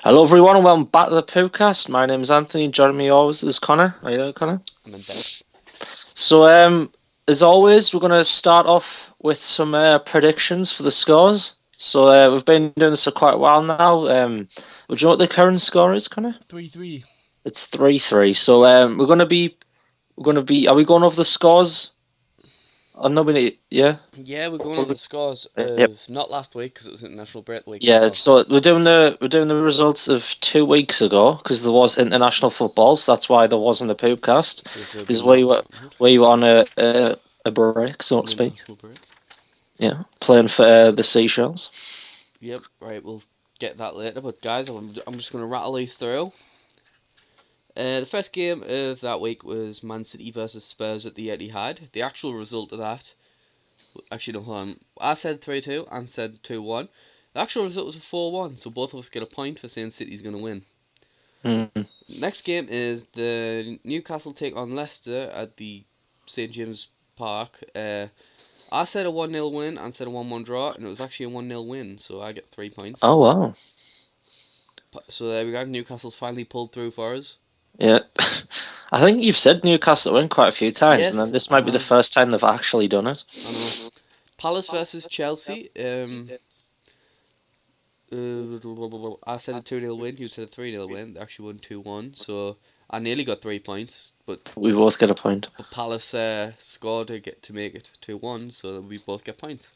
Hello everyone and welcome back to the Poopcast. My name is Anthony, joining me always is Connor. Are you there, Connor? I'm in bed. So as always, we're gonna start off with some predictions for the scores. So we've been doing this for quite a while now. Would you know what the current score is, Connor? 3-3. It's 3-3. So we're gonna be are we going over the scores? Or nobody yeah? Yeah, we're going over the scores Yep. of not last week because it was international break the week Yeah, before. so we're doing the results of 2 weeks ago because there was international football, so that's why there wasn't a podcast. Because there'll be Because no where you were on a break, so to an speak. international break. Yeah, playing for the Seashells. Yep, right, we'll get that later. But guys, I'm just going to rattle these through. The first game of that week was Man City versus Spurs at the Etihad. The actual result of that, actually no, hold on. I said 3-2 and said 2-1. The actual result was a 4-1, so both of us get a point for saying City's going to win. Mm. Next game is the Newcastle take on Leicester at the St James Park. I said a 1-0 win and said a 1-1 draw, and it was actually a 1-0 win, so I get 3 points. Oh wow. So there we go. Newcastle's finally pulled through for us. Yeah, I think you've said Newcastle win quite a few times, and then Yes, this I might be the have. first time they've actually done it. I know. Palace versus Chelsea. I said a 2-0 win. You said a 3-0 win. They actually won 2-1. So I nearly got 3 points, but We both get a point. Palace scored to make it 2-1, so we both get points.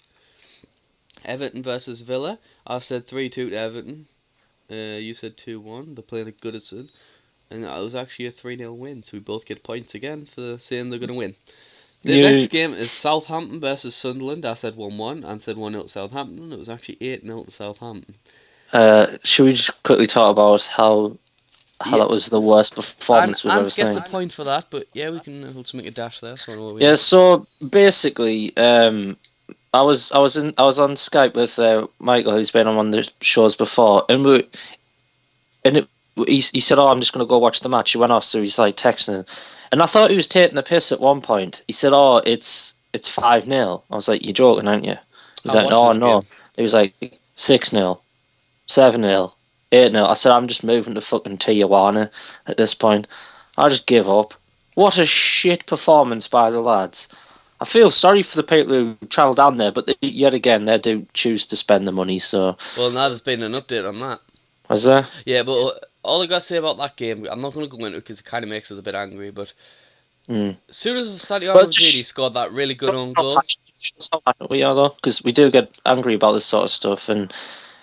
Everton versus Villa. I said 3-2 to Everton. You said 2-1. They're playing at Goodison. And that was actually a 3-0 win, so we both get points again for saying they're going to win. The You next game is Southampton versus Sunderland. I said 1-1 and said 1-0 to Southampton. It was actually 8-0 to Southampton. should we just quickly talk about how Yeah, that was the worst performance we've ever Ant gets a seen? point for that, but yeah, we can also make a dash there, so I know what we Yeah, did. so basically, I was on Skype with Michael, who's been on one of the shows before, he said, "Oh, I'm just gonna go watch the match." He went off, so he's like texting, and I thought he was taking the piss at one point. He said, "Oh, it's 5-0." I was like, "You're joking, aren't you?" He's I like, watched "No, this no." game. He was like 6-0, 7-0, 8-0. I said, "I'm just moving to fucking Tijuana at this point. I just give up." What a shit performance by the lads. I feel sorry for the people who travel down there, but yet again, they do choose to spend the money. So, Well, now there's been an update on that. was there? Yeah, but all I got to say about that game, I'm not going to go into it because it kind of makes us a bit angry, but Mm. as soon as Well, Santiago Vini just scored that really good That's own not goal, passionate. That's not passionate we are though, because we do get angry about this sort of stuff, and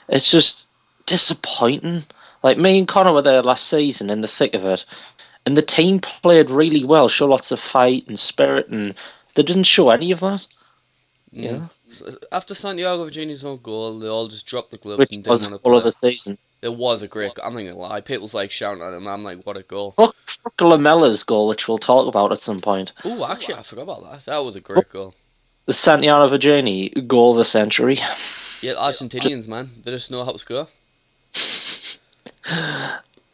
it's just disappointing. Like me and Connor were there last season in the thick of it, and the team played really well, show lots of fight and spirit, and they didn't show any of that. mm, Yeah, after Santiago Vini's own goal, they all just dropped the gloves which and didn't was want to all of play. the season. It was a great goal. I'm not going to lie. People's like shouting at him. I'm like, what a goal. Fuck Lamella's goal, which we'll talk about at some point. Oh, actually, I forgot about that. That was a great goal. The Santiago Virginie goal of the century. Yeah, Argentinians, man. They just know how to score.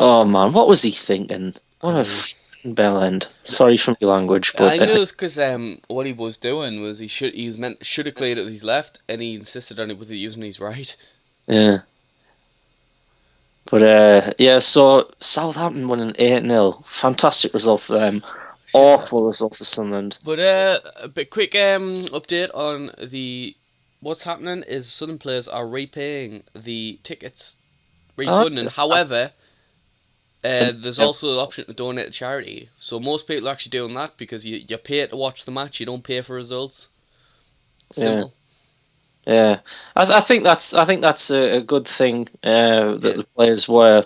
Oh man, what was he thinking? What I a know. fucking bell end. Sorry for my language, I but think it was because what he was doing was he was meant should have cleared it with his left, and he insisted on it with using his right. yeah. But yeah, so Southampton winning 8-0. Fantastic result for them. Yeah. Awful result for Sunderland. But a bit quick update on the what's happening is Southern players are repaying the tickets, Oh, refunding. However, and, there's yeah, also the option to donate to charity. So most people are actually doing that because you pay to watch the match, you don't pay for results. yeah, Simple. yeah. I think that's a good thing that Yeah. the players were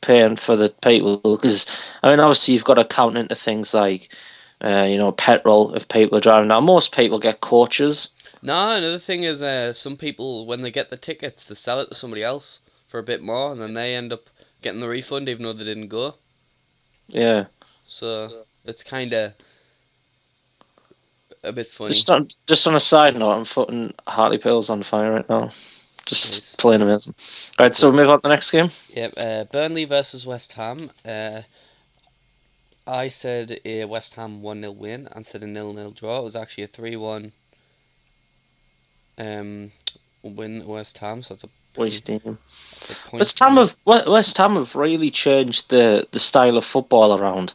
paying for the people, because I mean obviously you've got to count into things like petrol if people are driving. Now most people get coaches. No, another thing is some people when they get the tickets they sell it to somebody else for a bit more and then they end up getting the refund even though they didn't go. Yeah. So it's kind of a bit funny. Just on a side note, I'm putting Hartley Pills on fire right now. Nice. Just plain amazing. Right, That's so it. we move on to the next game. Yep. Burnley versus West Ham. I said a West Ham 1-0 win and said a 0-0 draw. It was actually a 3-1 win at West Ham, so that's a Wasting. That's a point. West Ham have really changed the style of football around,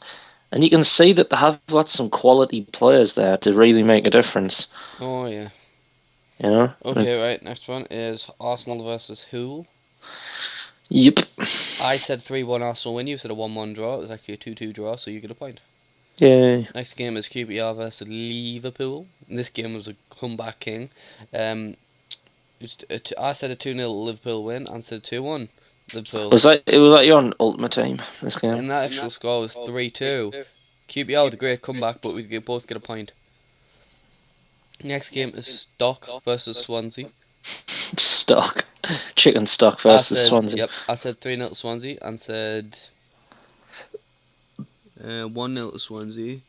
and you can see that they have got some quality players there to really make a difference. Oh yeah. You know. Okay, right. Next one is Arsenal versus Hull. Yep. I said 3-1 Arsenal win. You said a 1-1 draw. It was actually a 2-2 draw, so you get a point. Yay. Next game is QPR versus Liverpool. And this game was a comeback king. I said a 2-0 Liverpool win and said 2-1 Liverpool. Was that your ultimate team this game? And that actual score was 3-2. QPR with a great comeback, but we both get a point. Next game is Stock versus Swansea. Stock. Chicken stock versus Swansea. Yep, I said 3-0 Swansea and said 1-0 to Swansea.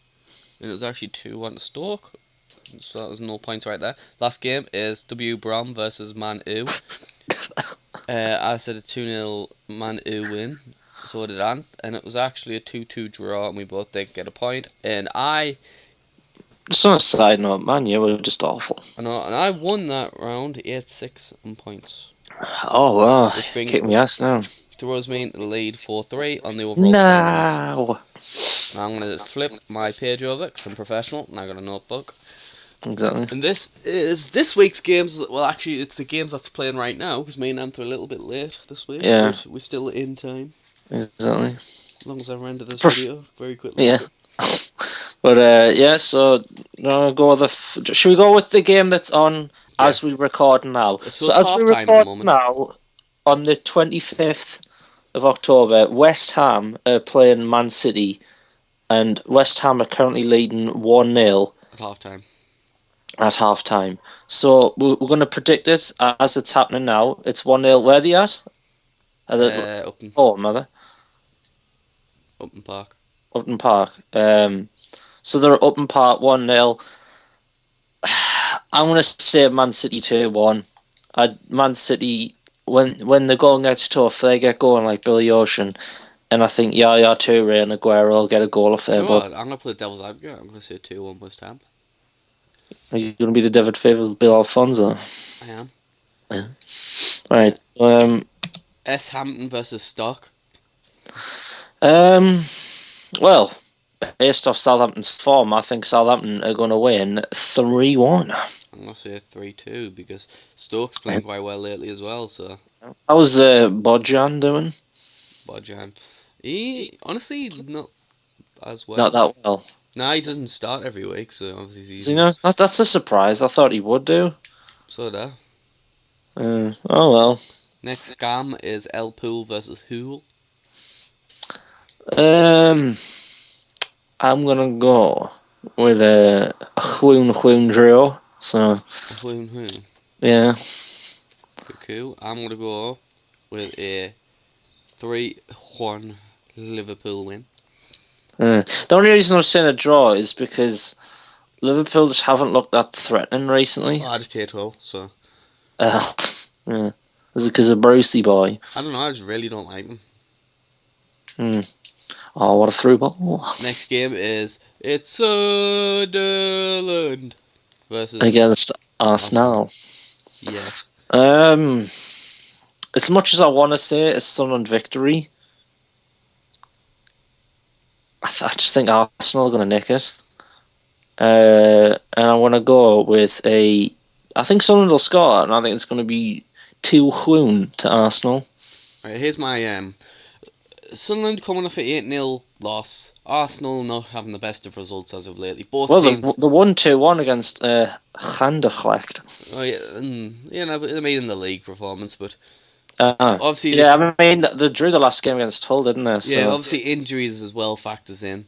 And it was actually 2-1 to Stoke. So that was no points right there. Last game is W Brom versus Man U. I said a 2-0 Man U win. So did Anth. And it was actually a 2-2 draw, and we both didn't get a point. And Just on a side note, Man U were just awful. and I won that round 8-6 on points. Oh wow, kick me ass now. Throws me into the lead 4-3 on the overall score. No. Now I'm going to flip my page over because I'm professional and I got a notebook. Exactly. And this is this week's games. Well, actually, it's the games that's playing right now because me and Anth are a little bit late this week. Yeah. But we're still in time. Exactly. As long as I render this video very quickly. Yeah. But yeah, so go with should we go with the game that's on as we record now? So as we record now, on the 25th of October, West Ham are playing Man City, and West Ham are currently leading 1-0 at half time. So we're going to predict it as it's happening now. It's 1-0. Where are they at? Upton. Oh, mother. Upton Park. Upton Park. So they're at Upton Park 1-0. I'm going to say Man City 2-1. Man City, when the goal gets tough, they get going like Billy Ocean. And I think Yaya Toure and Aguero will get a goal off there. I'm going to play devil's advocate. I'm going to say 2-1 West Ham. Are you going to be the David Favour Bill Alfonso? I am. Yeah. Right. S. Hampton versus Stock. Well, based off Southampton's form, I think Southampton are going to win 3-1. I'm going to say 3-2 because Stoke's playing quite well lately as well. So. How's Bodjan doing? Bodjan. He honestly not as well. Not that well. No, he doesn't start every week, so obviously he's... that's a surprise. I thought he would do. So did I. Oh well. Next game is El Pool versus Hull. I'm gonna go with a Hwoon drill. So. Hwoon. Yeah. Cool. I'm gonna go with a 3-1 Liverpool win. The only reason I'm saying a draw is because Liverpool just haven't looked that threatening recently. I just hate Hull, so. Yeah. Is it because of Brucey boy? I don't know, I just really don't like him. Oh, what a through ball. Next game is Sunderland versus... against Arsenal. Yeah. As much as I want to say a Sunderland victory, I just think Arsenal are going to nick it. And I want to go with I think Sunderland will score, and I think it's going to be 2-1 to Arsenal. Right, here's my Sunderland coming off an 8-0 loss. Arsenal not having the best of results as of lately. Both teams... the 1-2-1 against Anderlecht. Oh yeah, I mean in the league performance, but obviously, yeah, I mean they drew the last game against Hull, didn't they? So. Yeah, obviously injuries as well factors in.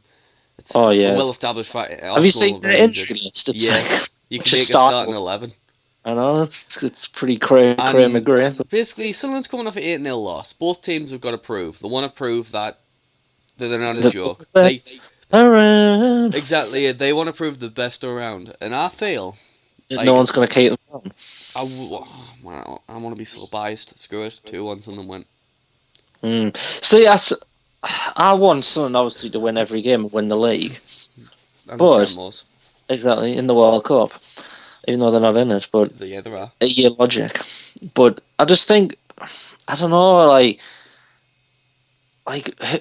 It's a well-established fact. Have you seen the injury list? You can make a starting 11. I know it's pretty crazy. Basically, Sunderland's coming off an 8-0 loss. Both teams have got to prove. They want to prove that they're not a joke. Exactly. They want to prove the best around, and I feel. No one's going to keep them on. I want to be so biased. Screw it. 2-1 Sunderland win. See, I want Sunderland obviously to win every game and win the league. And but exactly in the World Cup, even though they're not in it, but yeah, there are. Logic. But I just think I don't know,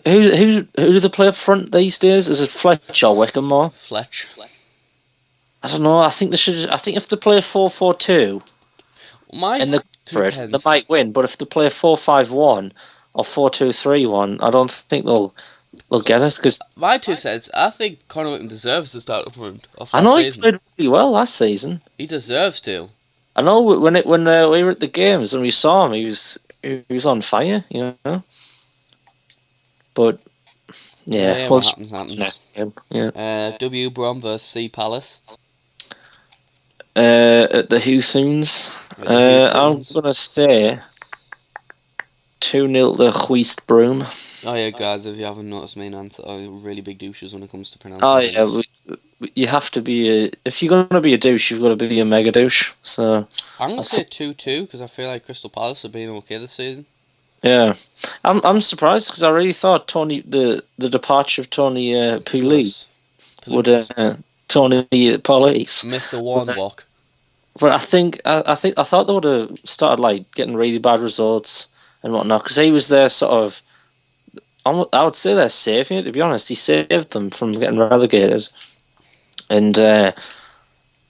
who do they play up front these days? Is it Fletcher or Wickham more? Fletch. I don't know. I think they should. I think if they play 4-4-2 My and they go two for it, they pence. might win. But if they play 4-5-1 or 4-2-3-1, I don't think they'll get it because My 2 cents. I think Conor Wickham deserves to start up front of I last know he season. played really well last season. He deserves to. I know when we were at the games and we saw him, he was on fire, you know. But yeah, What we'll just happens, happens. next game. Yeah. W Brom versus C Palace. At the Houthens, At the Houthens. I'm gonna say 2-0 to Huist Broom. Oh yeah, guys, if you haven't noticed, me and Anth are really big douches when it comes to Oh pronouncing yeah, things. you have to be if you're gonna be a douche, you've got to be a mega douche. So I'm gonna I'd say say, 2-2 because I feel like Crystal Palace have been okay this season. yeah, I'm surprised because I really thought the departure of Tony Pulis would Tony Police, Mr. but, Warnblock. but I thought they would have started like getting really bad results and whatnot because he was there sort of. I would say they're saving it. To be honest, he saved them from getting relegated, and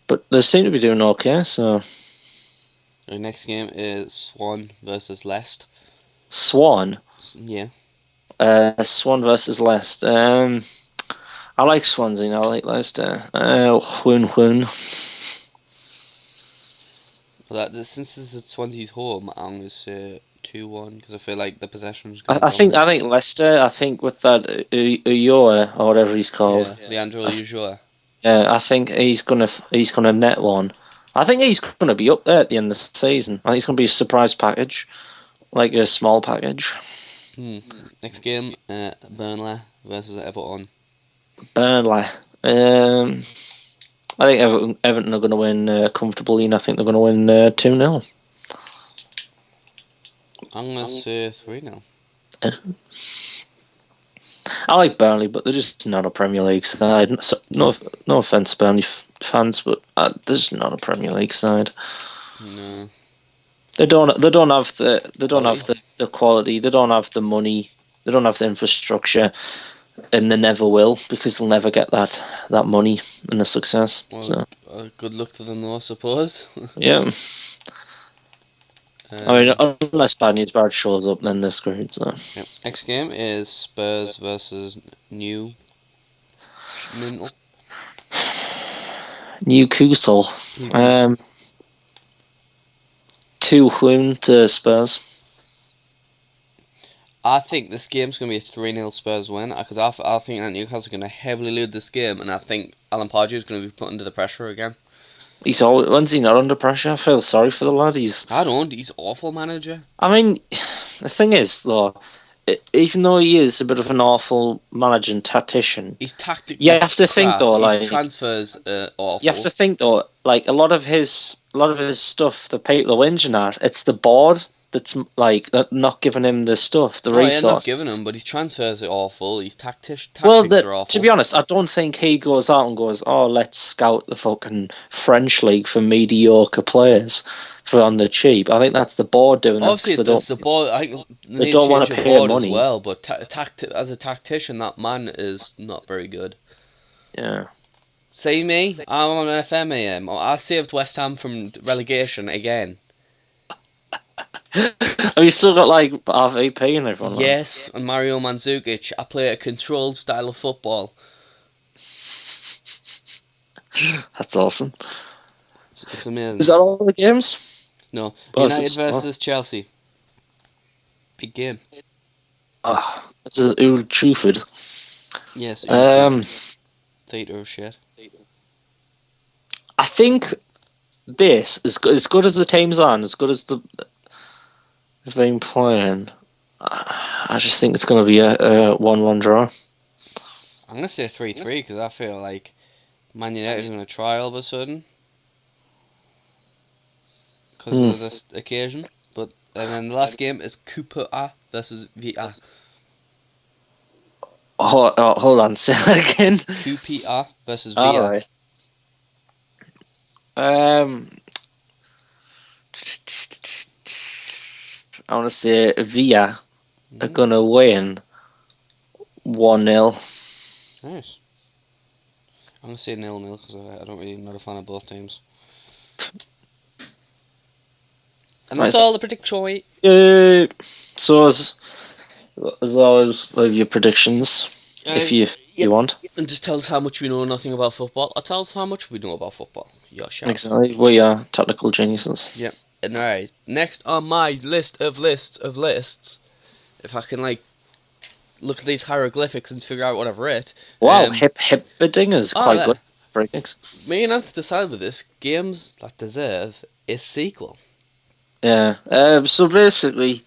but they seem to be doing okay. So The next game is Swan versus Leicester. Swan, Yeah. Swan versus Leicester. I like Swansea. I like Leicester. Hoon. Well, since this is Swansea's home, I'm gonna say 2-1 because I feel like the possession is I, gonna I think dominate. I think Leicester. I think with that Uyoa or whatever he's called. Yeah, Leandro Ulloa. I think he's gonna net one. I think he's gonna be up there at the end of the season. I think it's gonna be a surprise package, like a small package. Next game, Burnley versus Everton. Burnley. I think Everton are going to win comfortably, and I think they're going to win 2-0. I'm gonna say 3-0. I like Burnley, but they're just not a Premier League side. So, no offense, to Burnley fans, but they're just not a Premier League side. No. They don't have Quality. the quality. They don't have the money. They don't have the infrastructure, and they never will because they'll never get that money and the success. Well, So good luck to them though, I suppose. yeah. I mean, um, unless Bad News Barrett shows up, then they're screwed. So. yeah. Next game is Spurs versus Newcastle. Newcastle. 2-1 to Spurs. I think this game's going to be a 3-0 Spurs win because I think that Newcastle are going to heavily lead this game, and I think Alan Pardew is going to be put under the pressure again. When's he not under pressure? I feel sorry for the lad. He's awful manager. I mean, the thing is, though, even though he is a bit of an awful manager and tactician, He's tactically you have to think crap. though, His like transfers are awful. you have to think though, like a lot of his stuff, the people are whinging at, it's the board that's like not giving him the stuff, the Yeah, not resources. giving him, but his transfers are awful. His tactics Well, are awful. to be honest, I don't think he goes out and goes, "Oh, let's scout the fucking French league for mediocre players for on the cheap." I think that's the board doing that Obviously, because it's the board. I think they don't want to pay board as money. well. But as a tactician, that man is not very good. Yeah. See me, I'm on FMAM. I saved West Ham from relegation again. Have you still got like RVP and everyone? Yes, and Mario Mandzukic. I play a controlled style of football. That's awesome. It's amazing. Is that all the games? No, Oh, United versus Chelsea. Big game. This is Old Trafford. Yes. Theatre of shit. I think this as good as the teams are, and as good as they've been playing. I just think it's going to be a 1-1 draw. I'm gonna say 3-3 because I feel like Man United are gonna try all of a sudden because of this occasion. And then the last game is Cooper versus VA. Hold on, say that again. QPR versus VA. All right. I want to say Villa are Mm, gonna win 1-0. nice. I'm gonna say 0-0 because I don't really not a fan of both teams. And that's Right. all the prediction. Yay. So as always, leave your predictions if Uh, you yep. want. And just tell us how much we know nothing about football, or tell us how much we know about football. Your shout. Exactly. We are technical geniuses. Yep. And alright, next on my list of lists, if I can like look at these hieroglyphics and figure out what I've read. Wow, hip bidding is Oh, quite there. good. Freakings. Me and Anth decided with this games that deserve a sequel. Yeah. So basically,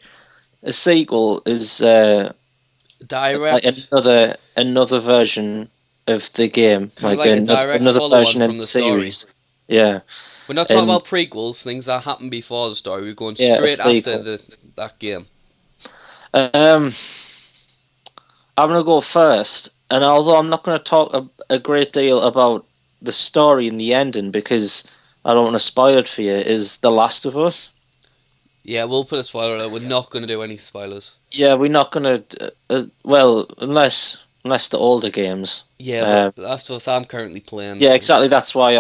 a sequel is like Direct, another version of the game, kind of like like a direct another follow on version in from the the story. series. Yeah. We're not talking And about prequels, things that happened before the story. We're going yeah, a straight after sequel. that game. Um, I'm gonna go first, and although I'm not gonna talk a great deal about the story and the ending because I don't want to spoil it for you, is The Last of Us. Yeah, we'll put a spoiler alert. We're not going to do any spoilers. Yeah, we're not gonna. Well, unless the older games. Yeah, but Um, Last of Us I'm currently playing. yeah, exactly. That's why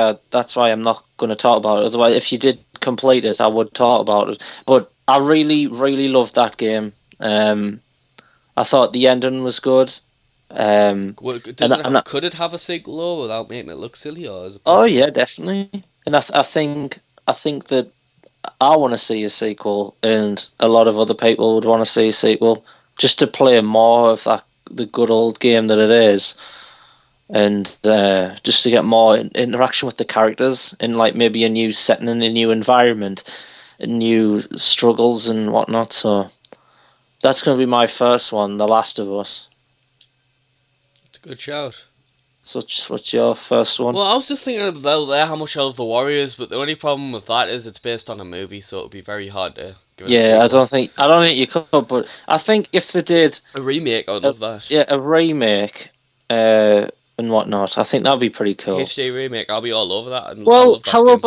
I'm not gonna talk about it. Otherwise, if you did complete it, I would talk about it. But I really, really loved that game. I thought the ending was good. Does it And could it have a sequel though without making it look silly, or is it oh possible? yeah, definitely. And I think that I want to see a sequel, and a lot of other people would want to see a sequel, just to play more of that the good old game that it is, and just to get more interaction with the characters in like maybe a new setting and a new environment, and new struggles and whatnot. So that's going to be my first one, The Last of Us. It's a good shout. So what's your first one? Well, I was just thinking about there how much I love the Warriors, but the only problem with that is it's based on a movie, so it'd be very hard to give it a Yeah, sequel. I don't think you could, but I think if they did A remake, I would a, love that. yeah, a remake uh, and whatnot, I think that'd be pretty cool. HD remake, I'll be all over that, and I Well, love that game.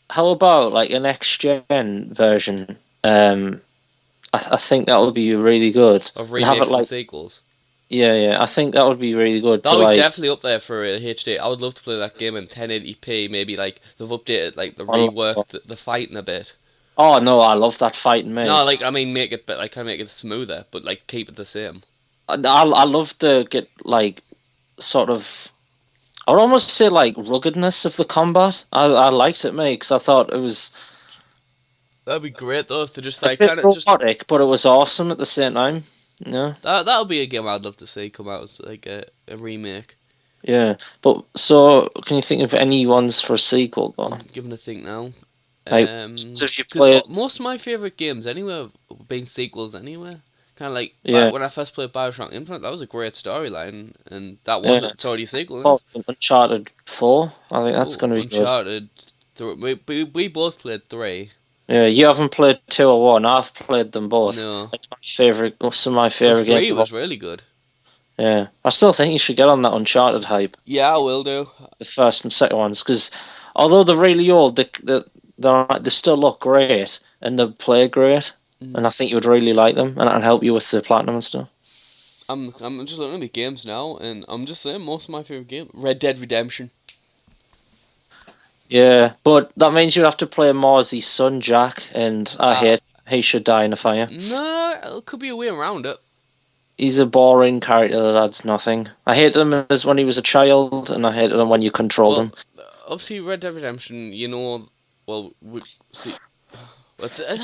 how about like an next gen version? I think that would be really good, Of and have it remakes and like sequels. yeah. I think that would be really good to That'll be like definitely up there for a HD. I would love to play that game in 1080p. Maybe like they've updated, like the unlock. reworked the fighting a bit. Oh no, I love that fighting No, mate. like I mean, make it, but like kind of make it smoother, but like keep it the same. I love to get like sort of. I would almost say like ruggedness of the combat. I liked it, mate, because I thought it was That'd be great though if they just a like bit kind of just robotic, but it was awesome at the same time. Yeah, that'll be a game I'd love to see come out as like a remake. yeah. But so, can you think of any ones for a sequel though? I'm giving a think now. Like, so if you Because played, most of my favorite games anyway have been sequels anyway. Kind of like back yeah, when I first played Bioshock Infinite, that was a great storyline, and that was yeah, it's already a sequel, isn't well, it? Uncharted 4. I think that's Oh, going to be good. Uncharted. We both played 3. Yeah, you haven't played 2 or 1. I've played them both. No, It's my favorite. Some of my but favorite games 3 of all. was really good. Yeah, I still think you should get on that Uncharted hype. Yeah, I will do. The first and second ones, because although they're really old, they still look great and they play great, and I Mm. think you would really like them, and that'll help you with the platinum and stuff. I'm just looking at the games now, and I'm just saying most of my favorite game, Red Dead Redemption. Yeah, but that means you have to play Morsey's son Jack, and I Uh, hate he should die in a fire. no, it could be a way around it. He's a boring character that adds nothing. I hated him as when he was a child, and I hated him when you controlled Well, him. obviously Red Dead Redemption, you know, well, we see,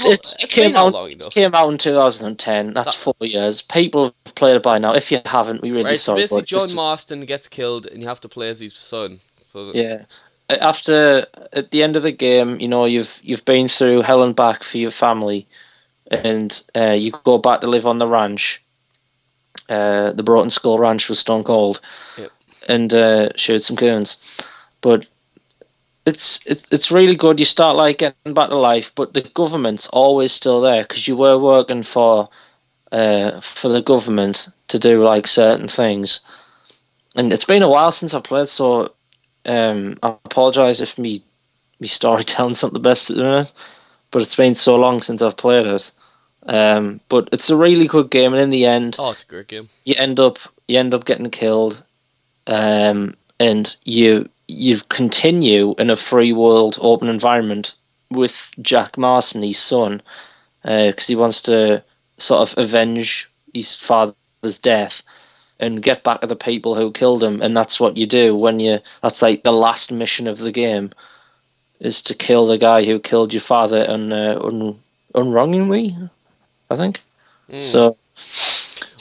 It it's been came out out. long It enough. came out in 2010. That's That 4 years. People have played it by now. If you haven't, we really right. So sorry, basically, but John Marston gets killed, and you have to play as his son. For yeah. After at the end of the game, you've been through hell and back for your family, and you go back to live on the ranch, the Broughton Skull Ranch with Stone Cold, yep. and shoot some coons. But it's really good. You start like getting back to life, but the government's always still there because you were working for the government to do like certain things. And it's been a while since I played, so I apologise if me storytelling's not the best at the minute, but it's been so long since I've played it. But it's a really good game, and in the end, Oh, it's a great game. you end up getting killed, and you continue in a free world open environment with Jack Marston, his son, because he wants to sort of avenge his father's death and get back at the people who killed him. And that's what you do when you. That's like the last mission of the game, is to kill the guy who killed your father unwrongingly, I think. Mm. So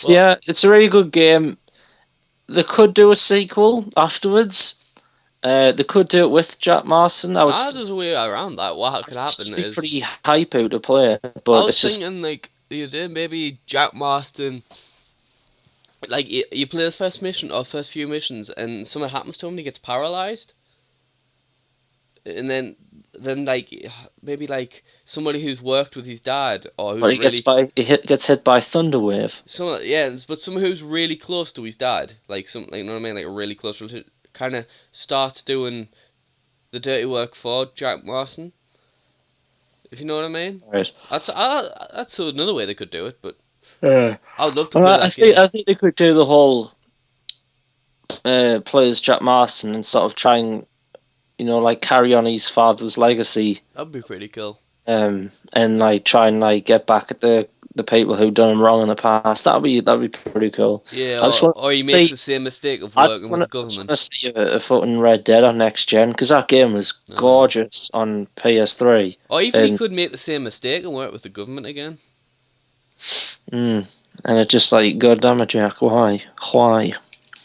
Well, yeah, it's a really good game. They could do a sequel afterwards. They could do it with Jack Marston. there's a way around that. What could happen Be is, pretty hype out to play, I but was it's just thinking like the other day, maybe Jack Marston, like you play the first mission or first few missions, and something happens to him, and he gets paralyzed, and then like maybe like somebody who's worked with his dad or who's but really gets hit by Thunderwave. but someone who's really close to his dad, like you know what I mean, like a really close relative, kind of starts doing the dirty work for Jack Marston. If you know what I mean. Right. That's another way they could do it, but Yeah. I would love to Well, play I that think game. they could do the whole play as Jack Marston and sort of try and like carry on his father's legacy, That'd be pretty cool. and like try and like get back at the people who done him wrong in the past. That'd be pretty cool. Yeah, I just want or he to makes see. the same mistake of working with the I just want government. to see a fucking Red Dead on next gen, because that game was I know. gorgeous on PS3. Or even he And could make the same mistake and work with the government again. mm, and it's just like, God damn it, Jack, why?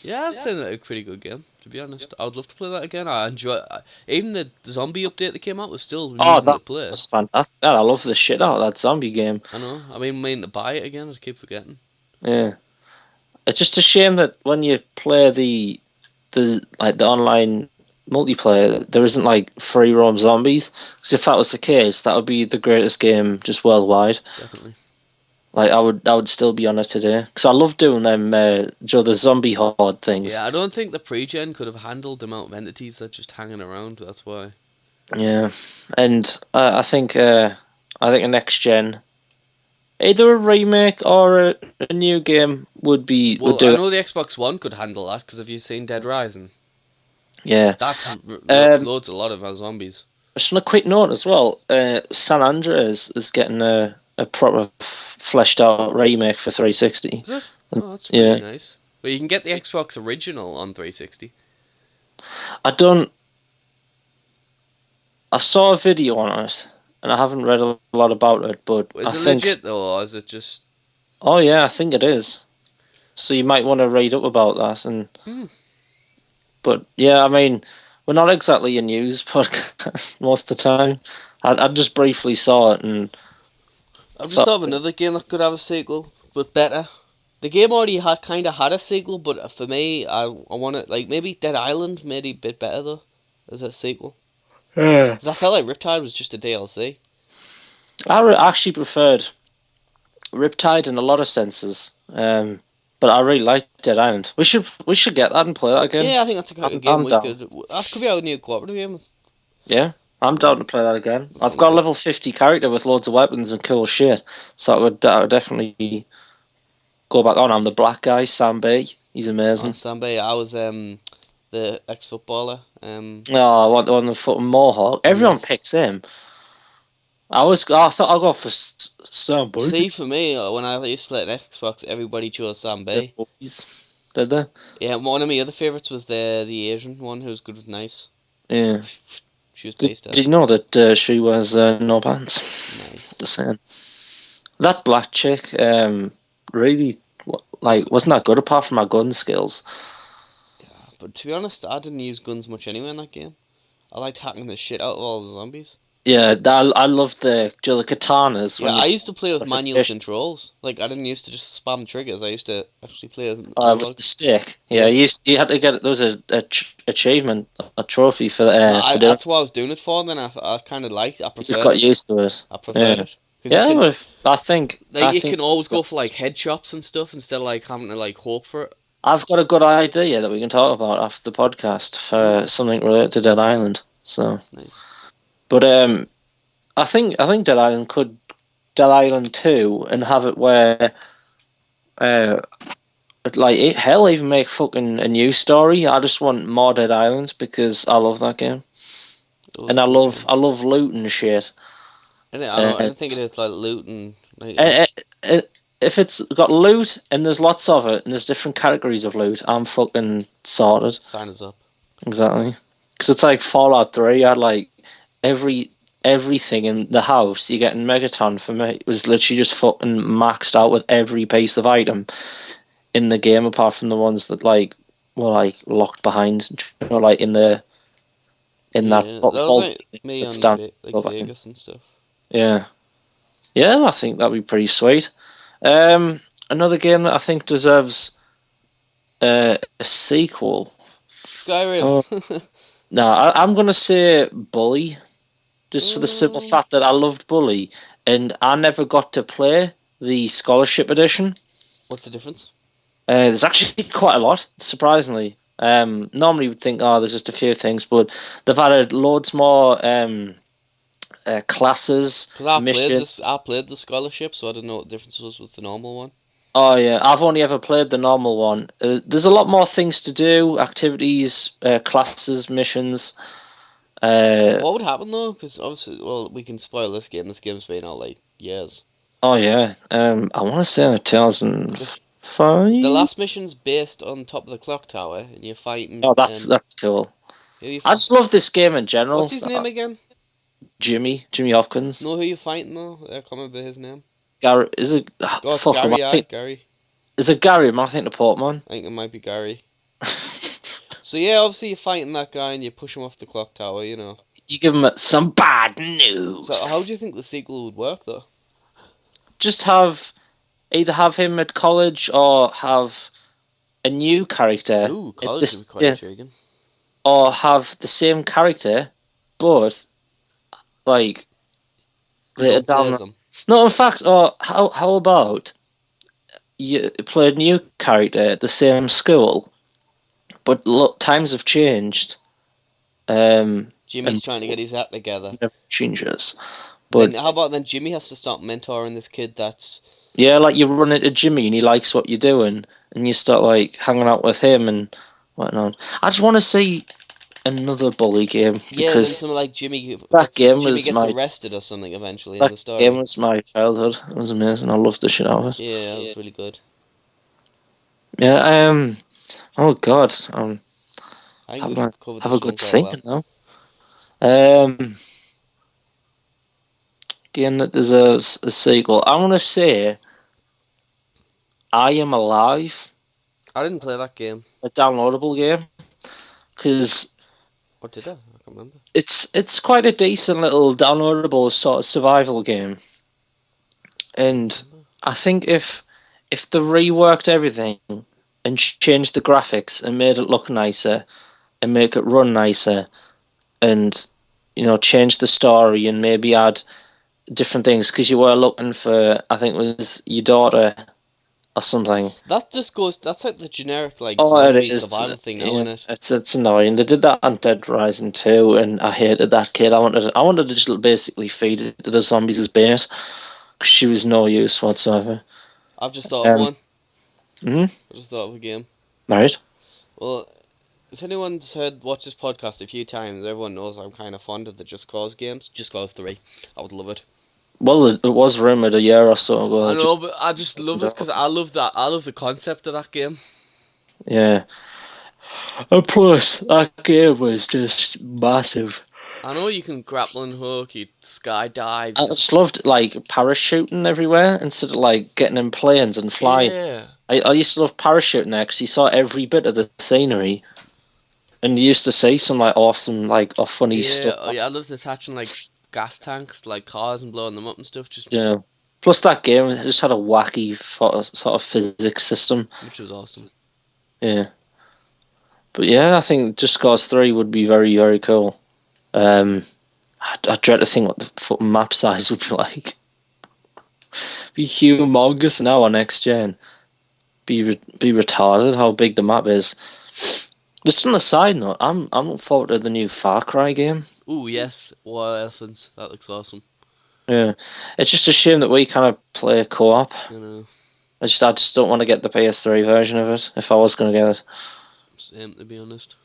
Yeah, I'd say that a pretty good game. To be honest, I would love to play that again. I enjoy even the zombie update that came out was still Oh, amusing to that play. was fantastic. I love the shit out of that zombie game. I know. I mean to buy it again. I keep forgetting. Yeah, it's just a shame that when you play the online multiplayer, there isn't like free roam zombies. Because if that was the case, that would be the greatest game just worldwide. Definitely. Like I would still be on it today, because I love doing them. The zombie horde things. Yeah, I don't think the pre-gen could have handled the amount of entities that are just hanging around. That's why. Yeah, and I think a next gen, either a remake or a new game would Well, I do it. know the Xbox One could handle that because have you seen Dead Rising? Yeah. That's Um, loads a lot of our zombies. just on a quick note as well, San Andreas is getting a proper fleshed out remake for 360. Is it? And, Oh, that's pretty yeah, nice. But you can get the Xbox original on 360. I don't. I saw a video on it, and I haven't read a lot about it, but I Is it think. legit though, or is it just? Oh yeah, I think it is. So you might want to read up about that. Hmm. But yeah, I mean, we're not exactly a news podcast most of the time. I just briefly saw it and I've just thought, thought of another game that could have a sequel, but better. The game already kind of had a sequel, but for me, I want it like maybe Dead Island, maybe a bit better though, as a sequel. yeah. Because I felt like Riptide was just a DLC. Actually preferred Riptide in a lot of senses. But I really liked Dead Island. We should get that and play that again. Yeah, I think that's a kind I'm, of game I'm we down. could. That could be our new cooperative game. Yeah, I'm down to play that again. That I've sounds got a good. level 50 character with loads of weapons and cool shit, so I would definitely go back on. I'm the black guy, Sam B. He's Oh, amazing. Sambe, I was the ex-footballer. Oh, I want on the fucking Mohawk. Everyone Yes. picks him. I thought I'll go for Sam B. See, for me, when I used to play an Xbox, everybody chose The Sambe. boys. Did they? Yeah, one of my other favourites was the Asian one who was good with knives. Yeah. She was Did, based out. did you know that she was no pants? Nice. Just saying. That black chick, really, wasn't that good apart from her gun skills. Yeah, but to be honest, I didn't use guns much anyway in that game. I liked hacking the shit out of all the zombies. Yeah, I love the katanas Yeah, when you I used to play with manual fish controls. Like, I didn't used to just spam triggers. I used to actually play with analog. with the stick. Yeah, Yeah. you had to get there was a achievement, a trophy No, for doing. that's what I was doing it for. And then I kind of liked it. I You just preferred got it. used to it. I preferred Yeah, it because you yeah. can But I think like you can always go for like head chops and stuff instead of like having to like hope for it. I've got a good idea that we can talk about after the podcast for Oh, something related to Dead Island. So, nice. but I think Dead Island could Dead Island 2 and have it where, hell, even make fucking a new story. I just want more Dead Islands because I love that game. It was And a I good love game. I love loot and shit. I know. Uh, Anything it is like loot and like, uh, if it's got loot and there's lots of it and there's different categories of loot, I'm fucking sorted. sign us up. Exactly. Because it's like Fallout 3. I had like every everything in the house you get in Megaton for me was literally just fucking maxed out with every piece of item in the game, apart from the ones that like were like locked behind, like in that Yeah, that was vault like me that's on down. Like Vegas and stuff. Yeah, yeah, I think that'd be pretty sweet. Another game that I think deserves a sequel. Skyrim. Oh no, I'm gonna say Bully, just for the simple um, fact that I loved Bully, and I never got to play the Scholarship Edition. what's the difference? There's actually quite a lot, surprisingly. Normally you'd think, oh, there's just a few things, but they've added loads more classes, Because I missions. played the scholarship, so I didn't know what the difference was with the normal one. Oh yeah, I've only ever played the normal one. There's a lot more things to do, activities, classes, missions. What would happen though? Because obviously, well, we can spoil this game. This game's been out like years. Oh yeah, I want to say Because 2005. the last mission's based on top of the clock tower, and you're fighting. Oh, that's cool. Who you I fight? just love this game in What's general. his name again? Jimmy Hopkins. Know who you're fighting though? I can't remember his name. Gary, is it? Oh, it's Fuck, am I Gary. Aye, think Gary. is it Gary? Am I thinking the Portman? I think it might be Gary. So yeah, obviously you're fighting that guy and you push him off the clock tower. You know. You give him some bad So news. how do you think the sequel would work though? Just either have him at college or have a new character Ooh, at college would this, be quite yeah, intriguing. or have the same character, but like You later don't play down. as him. No, in fact, or how about you play a new character at the same school, but look, times have changed, Jimmy's and trying to get his act together. never changes. Then But how about then Jimmy has to start mentoring this kid that's yeah, like you run into Jimmy and he likes what you're doing, and you start like hanging out with him and whatnot. I just want to see another bully game yeah, then because something like Jimmy gets my arrested or something eventually in that the game story. was my childhood. It was amazing. I loved the shit out of it. Yeah, that was really good. Yeah. Oh God. I think Have we've a covered have a this good one quite well. think now. Um. Game that deserves a sequel. I want to say I Am Alive, I didn't play that game. a downloadable game, because Or did I? I can't remember. it's quite a decent little downloadable sort of survival game. And I think if they reworked everything and changed the graphics and made it look nicer and make it run nicer and change the story and maybe add different things because you were looking for, I think it was your daughter or something. That just goes. That's like the generic like Oh, it zombie is. survival thing now, Yeah, isn't it? it's annoying. They did that on Dead Rising 2, and I hated that kid. I wanted to just basically feed it to the zombies as bait because she was no use whatsoever. I've just thought of Um, one. hmm I just thought of a game. right. Well, if anyone's watched this podcast a few times, everyone knows I'm kind of fond of the Just Cause games. Just Cause 3. I would love it. Well, it was rumored a year or so ago. I It know, just but I just love it because I love that. I love the concept of that game. yeah. And plus, that game was just massive. I know you can grapple and hook, you skydive. I just loved like parachuting everywhere instead of like getting in planes and flying. Yeah. I used to love parachuting there because you saw every bit of the scenery. And you used to see some like awesome, like or funny Yeah, stuff. oh, yeah, I loved attaching like gas tanks, like cars and blowing them up and stuff, just Yeah. Plus, that game just had a wacky sort of physics system. which was awesome. Yeah. But yeah, I think Just Cause 3 would be very, very cool. I dread to think what the fucking map size would be like. Be humongous now on next gen. Be retarded how big the map is. Just on a side note, I'm looking forward to the new Far Cry game. Ooh, yes, War Elephants. That looks awesome. Yeah, it's just a shame that we kind of play co-op. You know, I just don't want to get the PS3 version of it if I was going to get it, same to be honest.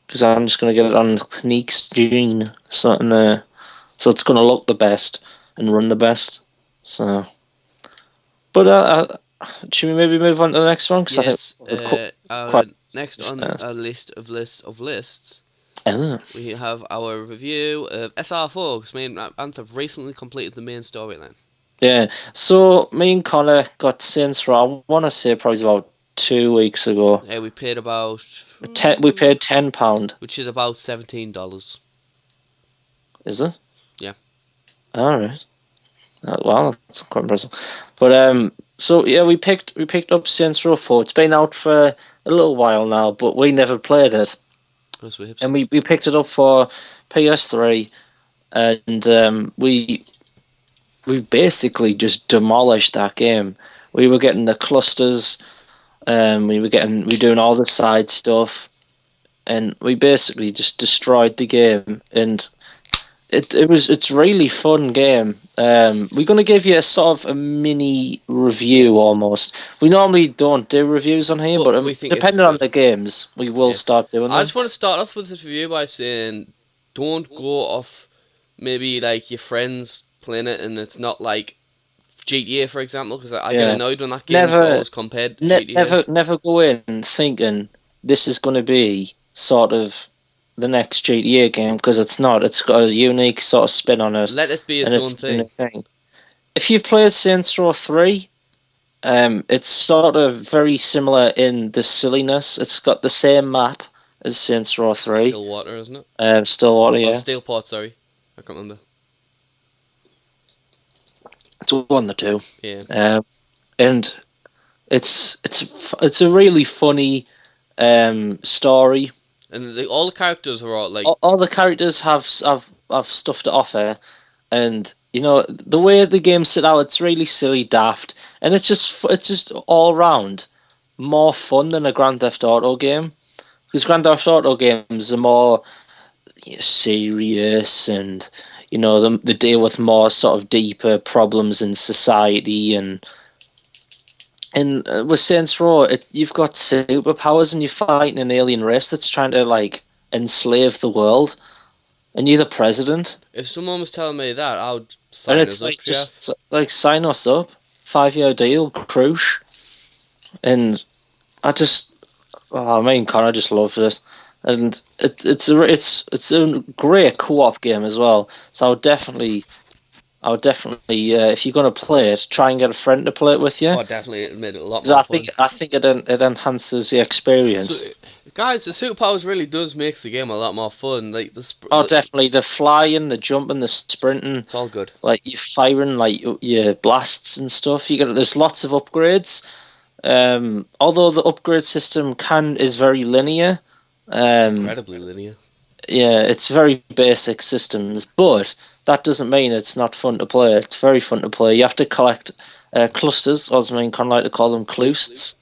because I'm just going to get it on Neek's Gene, so it's going to look the best and run the best. So, but should we maybe move on to the next one? Because I think Yes, we're our quite next on discussed. our list of lists, Oh. we have our review of SR4, because me and Ant have recently completed the main storyline. Yeah, so me and Connor got Saints Row. I want to say probably about 2 weeks ago. We paid about, We paid £10. which is about $17. Is it? Yeah. All right. Wow, that's quite impressive. But so yeah, we picked up Saints Row 4. It's been out for a little while now, but we never played it, Those were and hipsters. we picked it up for PS3, and we basically just demolished that game. We were getting the clusters. We were doing all the side stuff, and we basically just destroyed the game. And it's really fun game. We're gonna give you a sort of a mini Yeah. review almost. We normally don't do reviews on here, but But we think it's depending on good. the games, we will Yeah. start doing I them. just want to start off with this review by saying, don't go off maybe like your friends playing it and it's not like GTA, for example, because I get Yeah, annoyed when that game's never, always compared to GTA. never go in thinking this is gonna be sort of the next GTA game, because it's not. It's got a unique sort of spin on it, Let it be and its own it's a thing. unique thing. If you've played Saints Row 3, it's sort of very similar in the silliness. It's got the same map as Saints Row 3. Stillwater, isn't it? Stillwater, Oh, yeah. Steelport, sorry. I can't remember. It's one of the two. Yeah. And it's a really funny story. And all the characters are all like, All the characters have stuff to offer, and the way the game's set out, it's really silly, daft, and it's just all round more fun than a Grand Theft Auto game. Because Grand Theft Auto games are more serious, and they deal with more sort of deeper problems in society, and with Saints Row, you've got superpowers and you're fighting an alien race that's trying to like enslave the world, and you're the president, if someone was telling me that, I would and sign it's us up, like Jeff. just it's like sign us up, 5 year deal, cruise, and I just oh, me and Connor just loved it, and it's a great co-op game as well. So I would definitely, if you're gonna play it, try and get a friend to play it with you. Oh, definitely, it made it a lot 'Cause more I think fun. I think it enhances the So, experience. guys, the superpowers really does makes the game a lot more fun. Like Oh, definitely the flying, the jumping, the sprinting, it's all good. like you firing, like your blasts and stuff. There's lots of upgrades. Although the upgrade system is very linear. Um, Incredibly linear. yeah, it's very basic systems, but that doesn't mean it's not fun to play. It's very fun to play. You have to collect clusters, or as I mean, kind of like to call them clusts.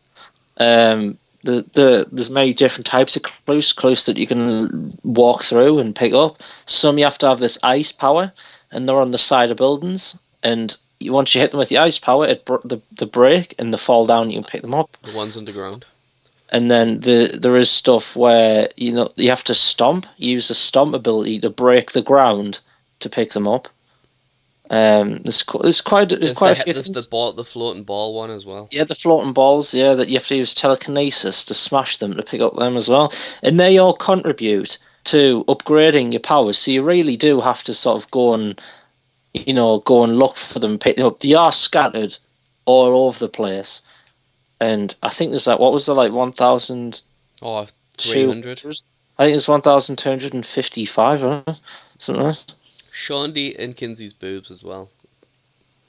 There's many different types of clues that you can walk through and pick up. Some you have to have this ice power, and they're on the side of buildings. And once you hit them with the ice power, the break and they fall down. You can pick them up. The ones underground. And then there is stuff where you have to stomp. Use the stomp ability to break the ground to pick them up. There's quite a few There's things. the floating ball one as well. Yeah, the floating balls, yeah, that you have to use telekinesis to smash them to pick up them as well. And they all contribute to upgrading your powers. So you really do have to sort of go and look for them, pick them up. They are scattered all over the place. And I think there's like, what was there, like 1,200? Oh, 300. I think it's 1,255, I don't know, something like that. Shaundy and Kinsey's boobs as well.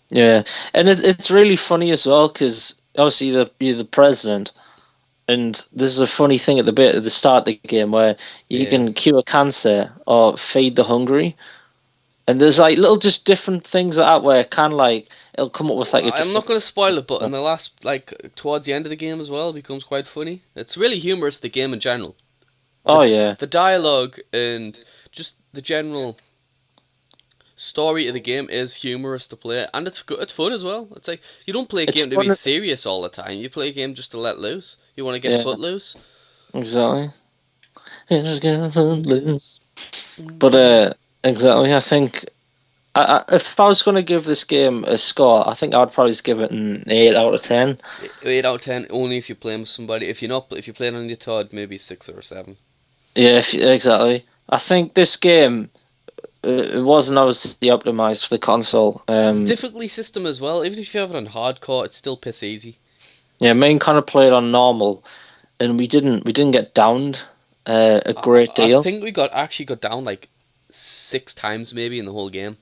Yeah, and it's really funny as well because obviously you're the president. And there's a funny thing at the start of the game where you Yeah. can cure cancer or feed the hungry, and there's like little just different things like that where kind of like it'll come up with like a I'm different. not going to spoil it, but in the last, towards the end of the game as well, it becomes quite funny. It's really humorous, the game in general. Oh yeah, The dialogue and just the general story of the game is humorous to play, and it's good. It's fun as well. It's like you don't play a It's game to be fun. serious all the time. You play a game just to let loose. You want to get Yeah, foot loose. exactly. It's just gonna fun loose. But Mm. exactly. I think if I was going to give this game a score, I think I'd probably just give it an 8 out of 10. 8 out of 10 only if you're playing with somebody. If you're playing on your Todd, maybe 6 or 7. Yeah, exactly. I think this game it wasn't obviously optimized for the console. The difficulty system as well. Even if you have it on hardcore, it's still piss easy. Yeah, me and Connor played on normal, and we didn't get downed a great I deal. think we actually got down like 6 times maybe in the whole game.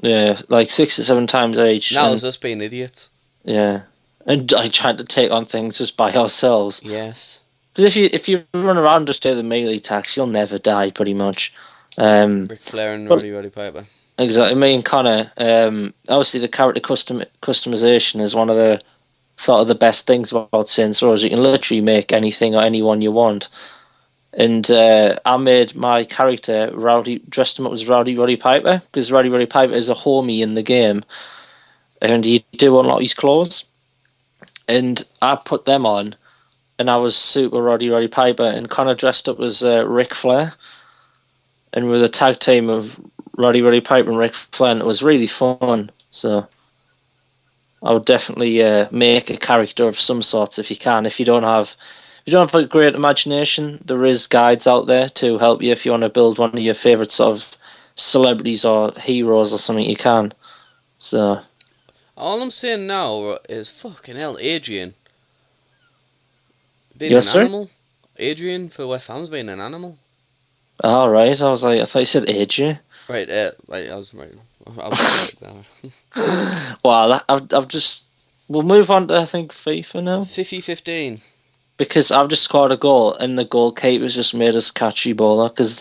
Yeah, like 6 or 7 times each, Now and it's us being idiots. yeah, and I tried to take on things just by ourselves. Yes. Because if you run around just do the melee attacks, you'll never die pretty much. Ric Flair and But Roddy Piper. exactly, me and Connor. Obviously the character customization is one of the sort of the best things about Saints Row. Is you can literally make anything or anyone you want. And I made my character Rowdy, dressed him up as Roddy Piper because Roddy Piper is a homie in the game, and you do unlock his clothes. And I put them on, and I was super Roddy Piper, and Connor dressed up as Ric Flair, and with a tag team of Roddy Piper and Ric Flair, and it was really fun. So I would definitely make a character of some sorts if you can. If you don't have a great imagination, there is guides out there to help you if you want to build one of your favorite sort of celebrities or heroes or something. You can. So All I'm saying now is fucking hell, Adrian. Being yes, an sir. animal? Adrian for West Ham's being an animal? All right. I was like, I thought you said AJ. Right, right, I was right. I was correct there. Wow, I've just. We'll move on to I think FIFA now 50-15. because I've just scored a goal and the goalkeeper's just made us catch Ebola because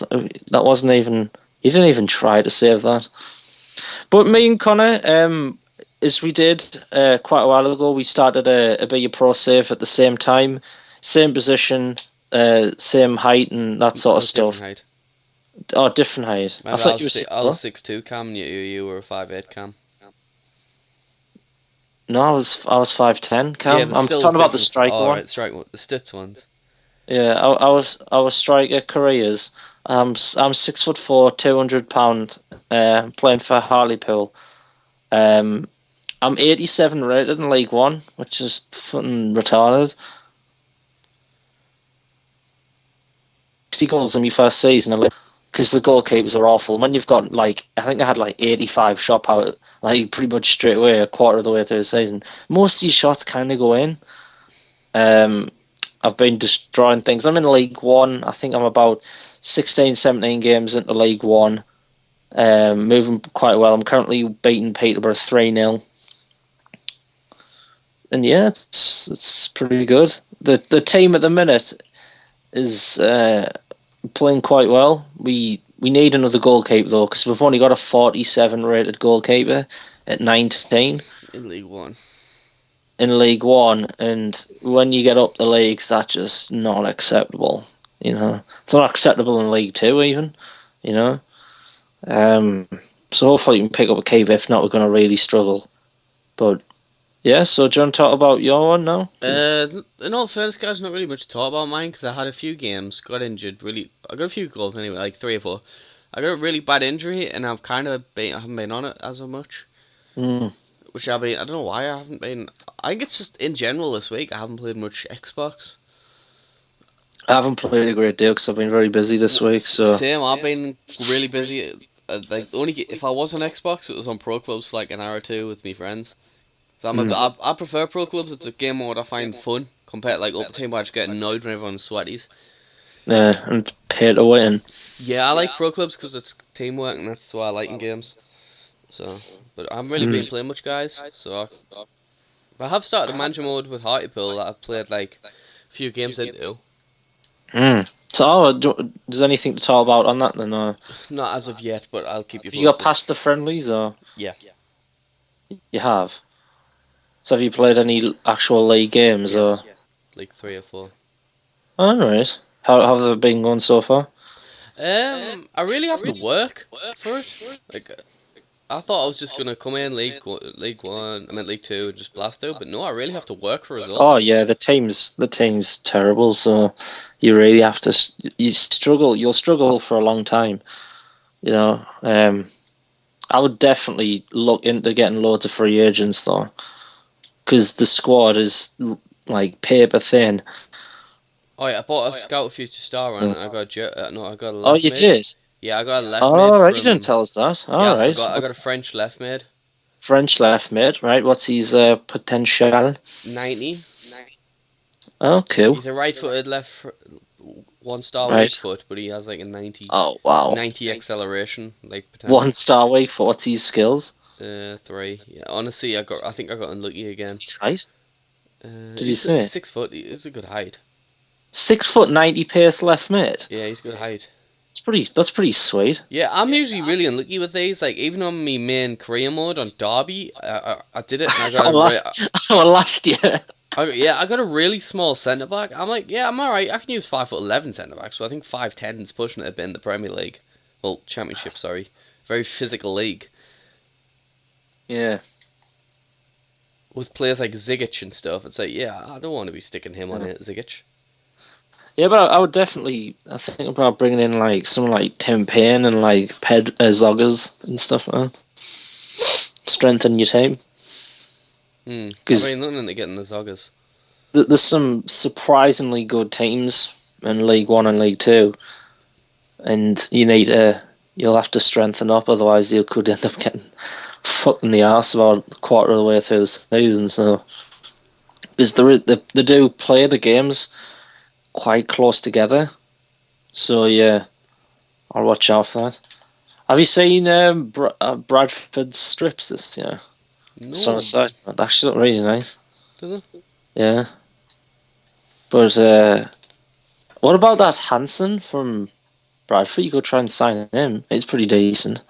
that wasn't even. He didn't even try to save that. But me and Connor, as we did quite a while ago, we started a Be a Pro save at the same time, same position, same height, and that I sort of was different stuff. height. Oh, different height. I Remember, thought you were I six was foot. 6'2", Cam. You were a 5'8", Cam. No, I was 5'10", Yeah, Cam. but I'm still talking about the different. striker All one. right, strike one. The Stutz ones. Yeah, I was striker careers. I'm 6'4", 200 pound. Playing for Hartlepool. Um, I'm 87 rated in League One, which is fucking retarded. 60 goals in my first season because the goalkeepers are awful. When you've got like, I think I had like 85 shot power, like pretty much straight away, a quarter of the way through the season. Most of these shots kind of go in. Um, I've been destroying things. I'm in League One. I think I'm about 16, 17 games into League One. Moving quite well. I'm currently beating Peterborough 3-0. And yeah, it's pretty good. The team at the minute is playing quite well. We need another goalkeeper though, because we've only got a 47 rated goalkeeper at 19 In League One. in League One, and when you get up the leagues, that's just not acceptable. You know, it's not acceptable in League Two even. You know, um, so hopefully you can pick up a keeper. If not, we're going to really struggle. But yeah, so do you want to talk about your one now? In all fairness, guys, not really much to talk about mine because I had a few games, got injured. Really, I got a few goals anyway, like 3 or 4. I got a really bad injury, and I haven't been on it as of much. Mm, Which I don't know why I haven't been. I think it's just in general this week I haven't played much Xbox. I haven't played a great deal because I've been very busy this week. So Same, I've been really busy. Like only if I was on Xbox, it was on Pro Clubs for like an hour or two with me friends. So I prefer Pro Clubs. It's a game mode I find fun compared to like Ultimate where I just get annoyed when everyone's sweaties. and pay to win. Yeah, I like Pro Clubs because it's teamwork and that's what I like in games. So, but I haven't really been Mm. playing much, guys. So I have started a manager mode with Hartlepool that I've played like a few games into. Mm. So, there's anything to talk about on that then? Or Not as of yet, but I'll keep you have you got posted. past the friendlies, or Yeah. you have? So, have you played any actual league games, Yes. or? Like 3 or 4. All right. How have they been going so far? I really have to work for it. Like, I thought I was just gonna come in League One, I meant League Two, and just blast out. But no, I really have to work for Oh results. yeah, the team's terrible. So you really have to. You struggle. You'll struggle for a long time. You know. I would definitely look into getting loads of free agents though, because the squad is like paper thin. Oh yeah, I bought a Scout Future Star and So. I got no, I got a Oh, left you mid. did. Yeah, I got a left mid All right, you didn't from. tell us that. Yeah, All I right. forgot. I got a What's French left mid. French left mid? Right. What's his potential? 90. Oh, cool. He's a right-footed one star Right. weak foot, but he has like a Oh wow. 90 acceleration like One potential. star weight for what's his skills? 3. Yeah, honestly, I think I got unlucky again. What's his height? Did you He's say 6 foot. He's a good height. 6 foot 90 pace left mid? Yeah, he's good height. That's pretty sweet. Yeah, I'm usually really unlucky with these. Like even on my main career mode on Derby, I did it and I got Oh, a last year. I got a really small centre back. I'm like, yeah, I'm alright. I can use 5'11" centre backs, but I think 5'10" is pushing it a bit in the Premier League. Well, Championship, sorry. Very physical league Yeah. with players like Zigic and stuff. It's like, yeah, I don't want to be sticking him on Yeah. it, Zigic. Yeah, but I would definitely. I think about bringing in like someone like Tim Payne and like Zoggers and stuff like that. Strengthen your team I've been because looking into getting the Zoggers. there's some surprisingly good teams in League One and League Two, and you'll have to strengthen up, otherwise you could end up getting fucked in the arse about a quarter of the way through the season. So, because they do play the games quite close together, so yeah, I'll watch out for that. Have you seen Bradford's strips this year? It's on the No, site. They actually look really nice. does it? Yeah, but what about that Hansen from Bradford? You could try and sign him. He's pretty decent,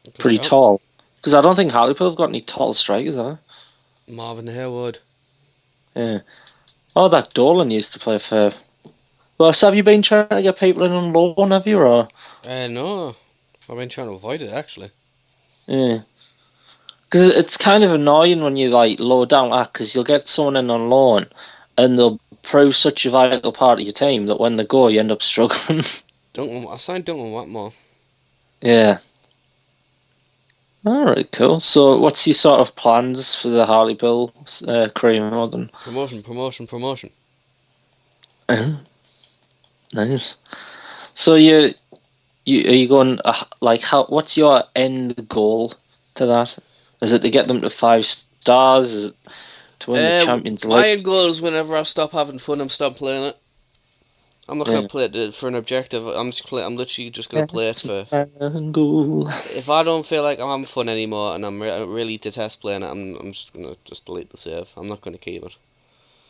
Good pretty shout. tall. Because I don't think Hartlepool have got any tall strikers, have Marvin Harewood. they? Yeah. Oh, that Dolan used to play for. Well, so have you been trying to get people in on loan? Have you or? No, I've been trying to avoid it actually. Yeah. Because it's kind of annoying when you like low down that because you'll get someone in on loan and they'll prove such a vital part of your team that when they go you end up struggling. I signed Duncan Watmore. Yeah. Alright, cool. So what's your sort of plans for the Hartlepool career mode then? Promotion. Nice. So you are you going like how? What's your end goal to that? Is it to get them to 5 stars? Is it to win the Champions My League? end goal is whenever I stop having fun, I'm stop playing it. I'm not gonna Yeah. play it for an objective. I'm literally just gonna play it That's for. my end goal. If I don't feel like I'm having fun anymore and I really detest playing it, I'm just gonna delete the save. I'm not gonna keep it.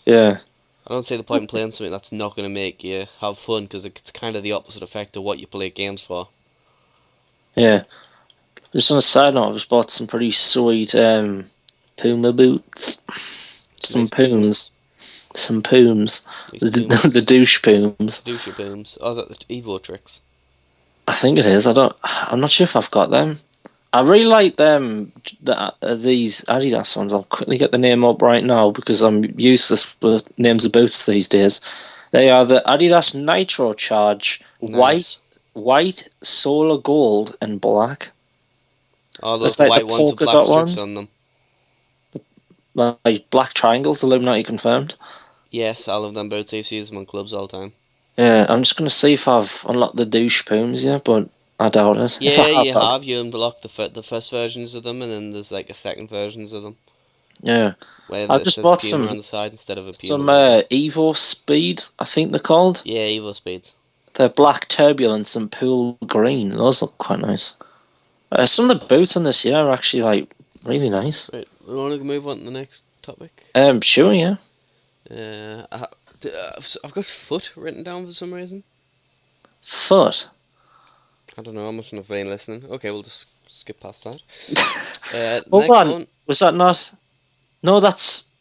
Yeah. I don't see the point in playing something that's not gonna make you have fun because it's kind of the opposite effect of what you play games for. Yeah. Just on a side note, I've just bought some pretty sweet Puma boots. Some Nice Puma. Pumas. Some Pooms. Nice The, Pumas. the douche Pooms. Douche booms. Oh, is that the Evo tricks? I think it is. I'm not sure if I've got them. I really like them. These Adidas ones. I'll quickly get the name up right now because I'm useless with names of boots these days. They are the Adidas Nitro Charge Nice. white, solar gold, and black. Oh, That's those like the white ones with polka black dot strips ones. on them. Like black triangles, Illuminati confirmed. Yes, I love them boots. I used to use them on clubs all the time. Yeah, I'm just gonna see if I've unlocked the douche pooms yet, but I doubt it. If I Yeah, have, you have. You unlock the first versions of them, and then there's like a second versions of them yeah, where I it just says bought Puma on the side instead of a Puma some logo. Evo Speed, I think they're called. Yeah, Evo speeds. They're black turbulence and pool green. Those look quite nice. Some of the boots on this year are actually like really nice. Right, we want to move on to the next topic. Sure, yeah. I've got foot written down for some reason. Foot. I don't know. I mustn't have been listening. Okay, we'll just skip past that. Hold Next on, one. was that not? No,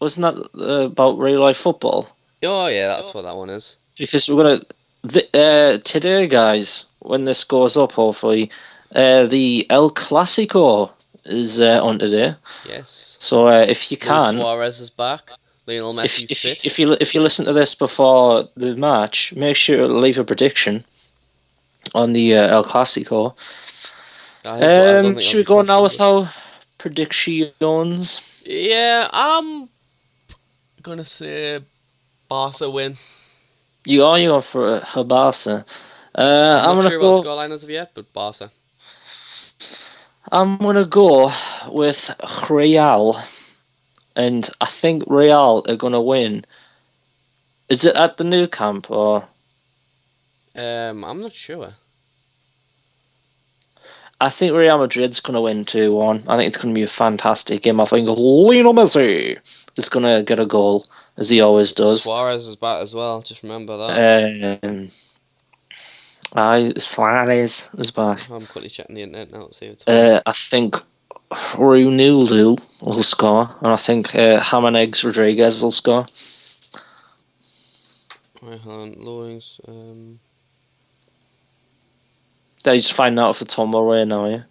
wasn't that about real life football? Oh yeah, that's what that one is. Because we're gonna today, guys, when this goes up, hopefully, The El Clasico is on today. Yes. So if you Luis can, Suarez is back. Lionel Messi's fit. if you listen to this before the match, make sure to leave a prediction on the El Clasico. I don't think Should that'll we be go now possible. with our predictions? Yeah, I'm gonna say Barca win. You go for Barca. I'm I'm not gonna sure about go. scoreline as of yet, but Barca. I'm gonna go with Real, and I think Real are gonna win. Is it at the new camp or? I'm not sure. I think Real Madrid's gonna win 2-1. I think it's gonna be a fantastic game. I think Lionel Messi is gonna get a goal as he always does. Suarez is back as well. Just remember that. Suarez is back. I'm quickly checking the internet now to see what's on. I think Ronaldo will score, and I think Ham and Eggs Rodriguez will score. Right, hold on. Loadings. They just find out if it's on my way now, yeah.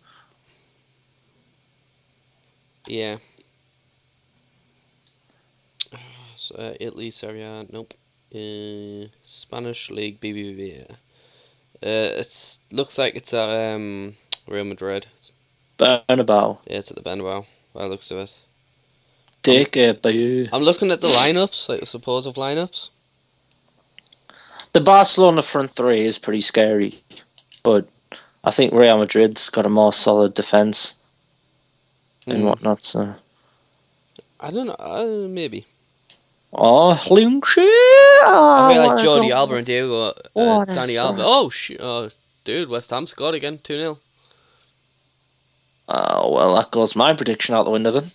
Yeah. So, Italy, Serie A, nope. Spanish League, BBVA. It looks like it's at Real Madrid. Bernabeu. Yeah, it's at the Bernabeu. By the looks of it. Take it, boo. I'm looking at the lineups, like the supposed lineups. The Barcelona front three is pretty scary, but I think Real Madrid's got a more solid defense and whatnot. So, I don't know. Maybe. oh, Linksy! I feel like Jordi Alba and Diego, What a Danny start. Alba. Oh, dude, West Ham scored again, 2-0. Oh well, that goes my prediction out the window then.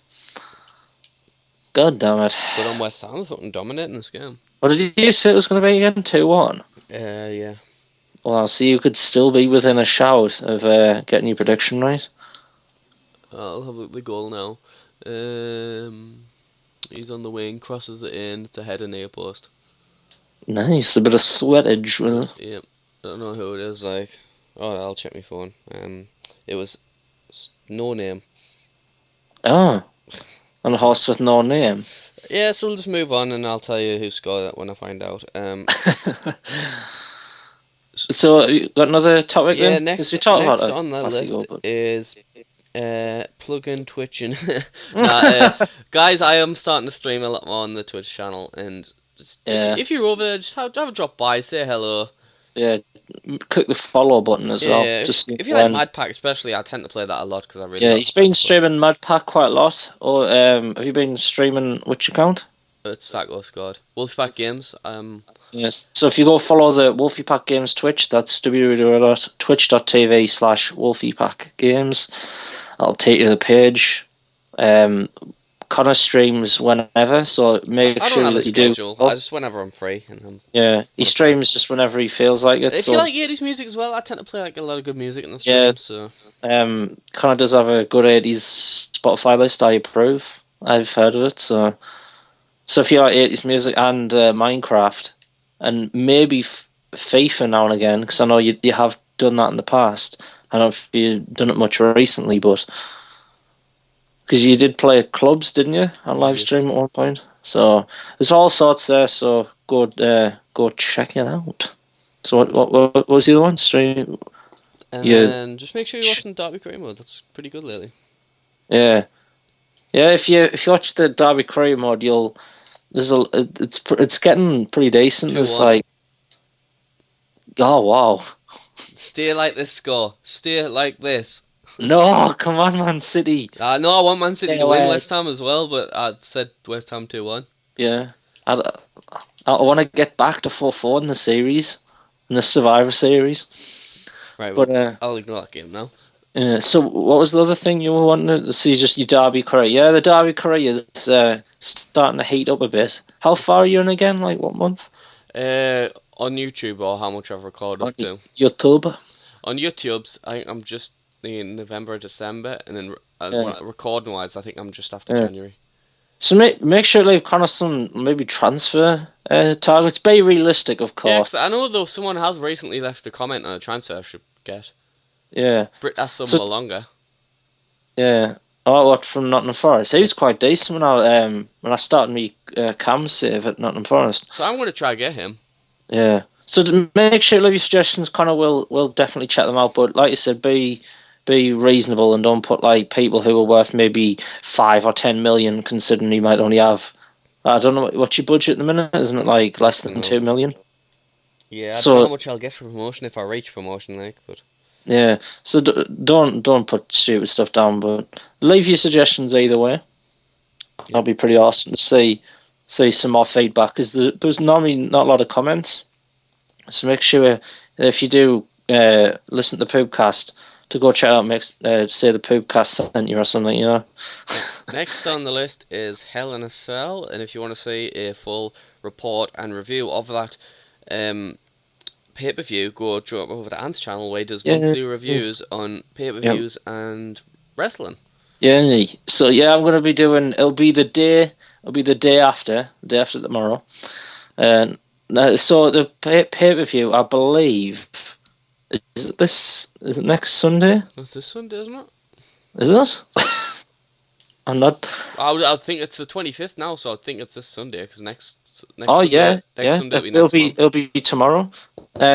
God damn it! Good on West Ham, fucking dominating this game. What did you say it was going to be again? 2-1. Yeah. Well, so you could still be within a shout of getting your prediction right. I'll have a look at the goal now. He's on the wing, crosses it in, it's a header near post. Nice, a bit of sweatage was it? Yep. I don't know who it is, like. Oh, I'll check my phone. It was no name. Oh, and a horse with no name. Yeah, so we'll just move on and I'll tell you who scored it when I find out. So you got another topic Yeah, then? next We talked next about on the Classico, list but... is plug-in Twitching. Guys, I am starting to stream a lot more on the Twitch channel, and just, Yeah. if you're over there, just have a drop by, say hello. Yeah, click the follow button as well. Yeah, Just if you like Mad Pack especially, I tend to play that a lot because I really yeah, like he's been Mad Pack. streaming Mad Pack quite a lot. Or have you been streaming which account? It's Sacco Squad. Wolfpack Games. Yes. So if you go follow the Wolfie Pack Games Twitch, that's www.twitch.tv/WolfiePackGames. I'll take you to the page. Connor streams whenever, so make I don't sure have a that you do. schedule. I just whenever I'm free, and Yeah, he streams just whenever he feels like it. if so you like 80s music as well, I tend to play like a lot of good music in the stream. Yeah. So Connor does have a good 80s Spotify list. I approve. I've heard of it. So if you like 80s music and Minecraft, and maybe FIFA now and again, because I know you have done that in the past. I don't know if you've done it much recently, but because you did play at clubs, didn't you, on live Yes. stream at one point? So there's all sorts there. So go check it out. So what was the other one? Stream. and Yeah. then just make sure you're watching Derby Career Mode. That's pretty good lately. Yeah. If you watch the Derby Career mod, it's getting pretty decent. It's 2-1. like, oh wow, Stay like this, score. Stay like this. no, come on, Man City. No, I want Man City Stay to win away. West Ham as well, but I said West Ham 2-1. Yeah, I want to get back to 4-4 in the series, in the Survivor series. Right, But well, I'll ignore that game now. so what was the other thing you were wanting to see? Just your Derby Career. Yeah, the Derby Career is starting to heat up a bit. How far are you in again? Like what month? On YouTube, or how much I've recorded On to. YouTube. On YouTube's, I think I'm just in November, December, and then recording wise, I think I'm just after January. So make sure to leave Connor some maybe transfer targets. Be realistic, of Yeah, 'cause course. I know though someone has recently left a comment on a transfer I should get. Yeah. Britt So longer. yeah. Oh, what from Nottingham Forest? He was Yes. quite decent when I started me cam save at Nottingham Forest. So I'm gonna try get him. Yeah. So to make sure you leave your suggestions, Connor will definitely check them out. But like you said, be reasonable and don't put like people who are worth maybe 5 or 10 million, considering you might only have. I don't know what's your budget at the minute, isn't it like less Nothing than though. 2 million? Yeah, I don't know how So much I'll get for promotion if I reach promotion, like, but yeah, so don't put stupid stuff down, but leave your suggestions either way. yeah. That'll be pretty awesome to see some more feedback because there's normally not a lot of comments. So make sure if you do listen to the Poopcast to go check out, say the Poopcast sent you or something, you know. Yeah. Next on the list is Hell in a Cell, and if you want to see a full report and review of that pay-per-view, go jump over to Ant's channel where he does Yeah, monthly reviews on yeah, pay-per-views and wrestling. yeah. So yeah, I'm gonna be doing. It'll be the day. It'll be the day after tomorrow. And so the per view, I believe, is it this? Is it next Sunday? That's this Sunday, isn't it? Is it? I'm not. I think it's the 25th now, so I think it's this Sunday because Oh yeah, next yeah. Sunday will be It'll next be month. it'll be tomorrow.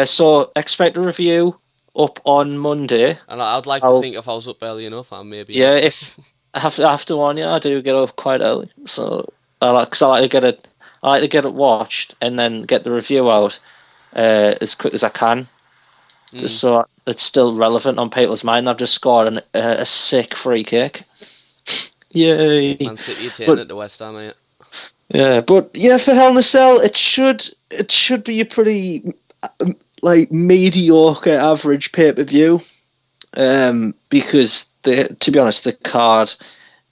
So expect a review up on Monday. And I'd like to I'll think if I was up early enough, I may be yeah. up. If I have to warn you, I do get up quite early. So cause I like to get it. I like to get it watched and then get the review out as quick as I can, just Mm. so it's still relevant on people's mind. I've just scored a sick free kick. Yay! Man City taking But it to West Ham, mate. but yeah, for Hell in a Cell, it should be a pretty like mediocre average pay per view. Because to be honest, the card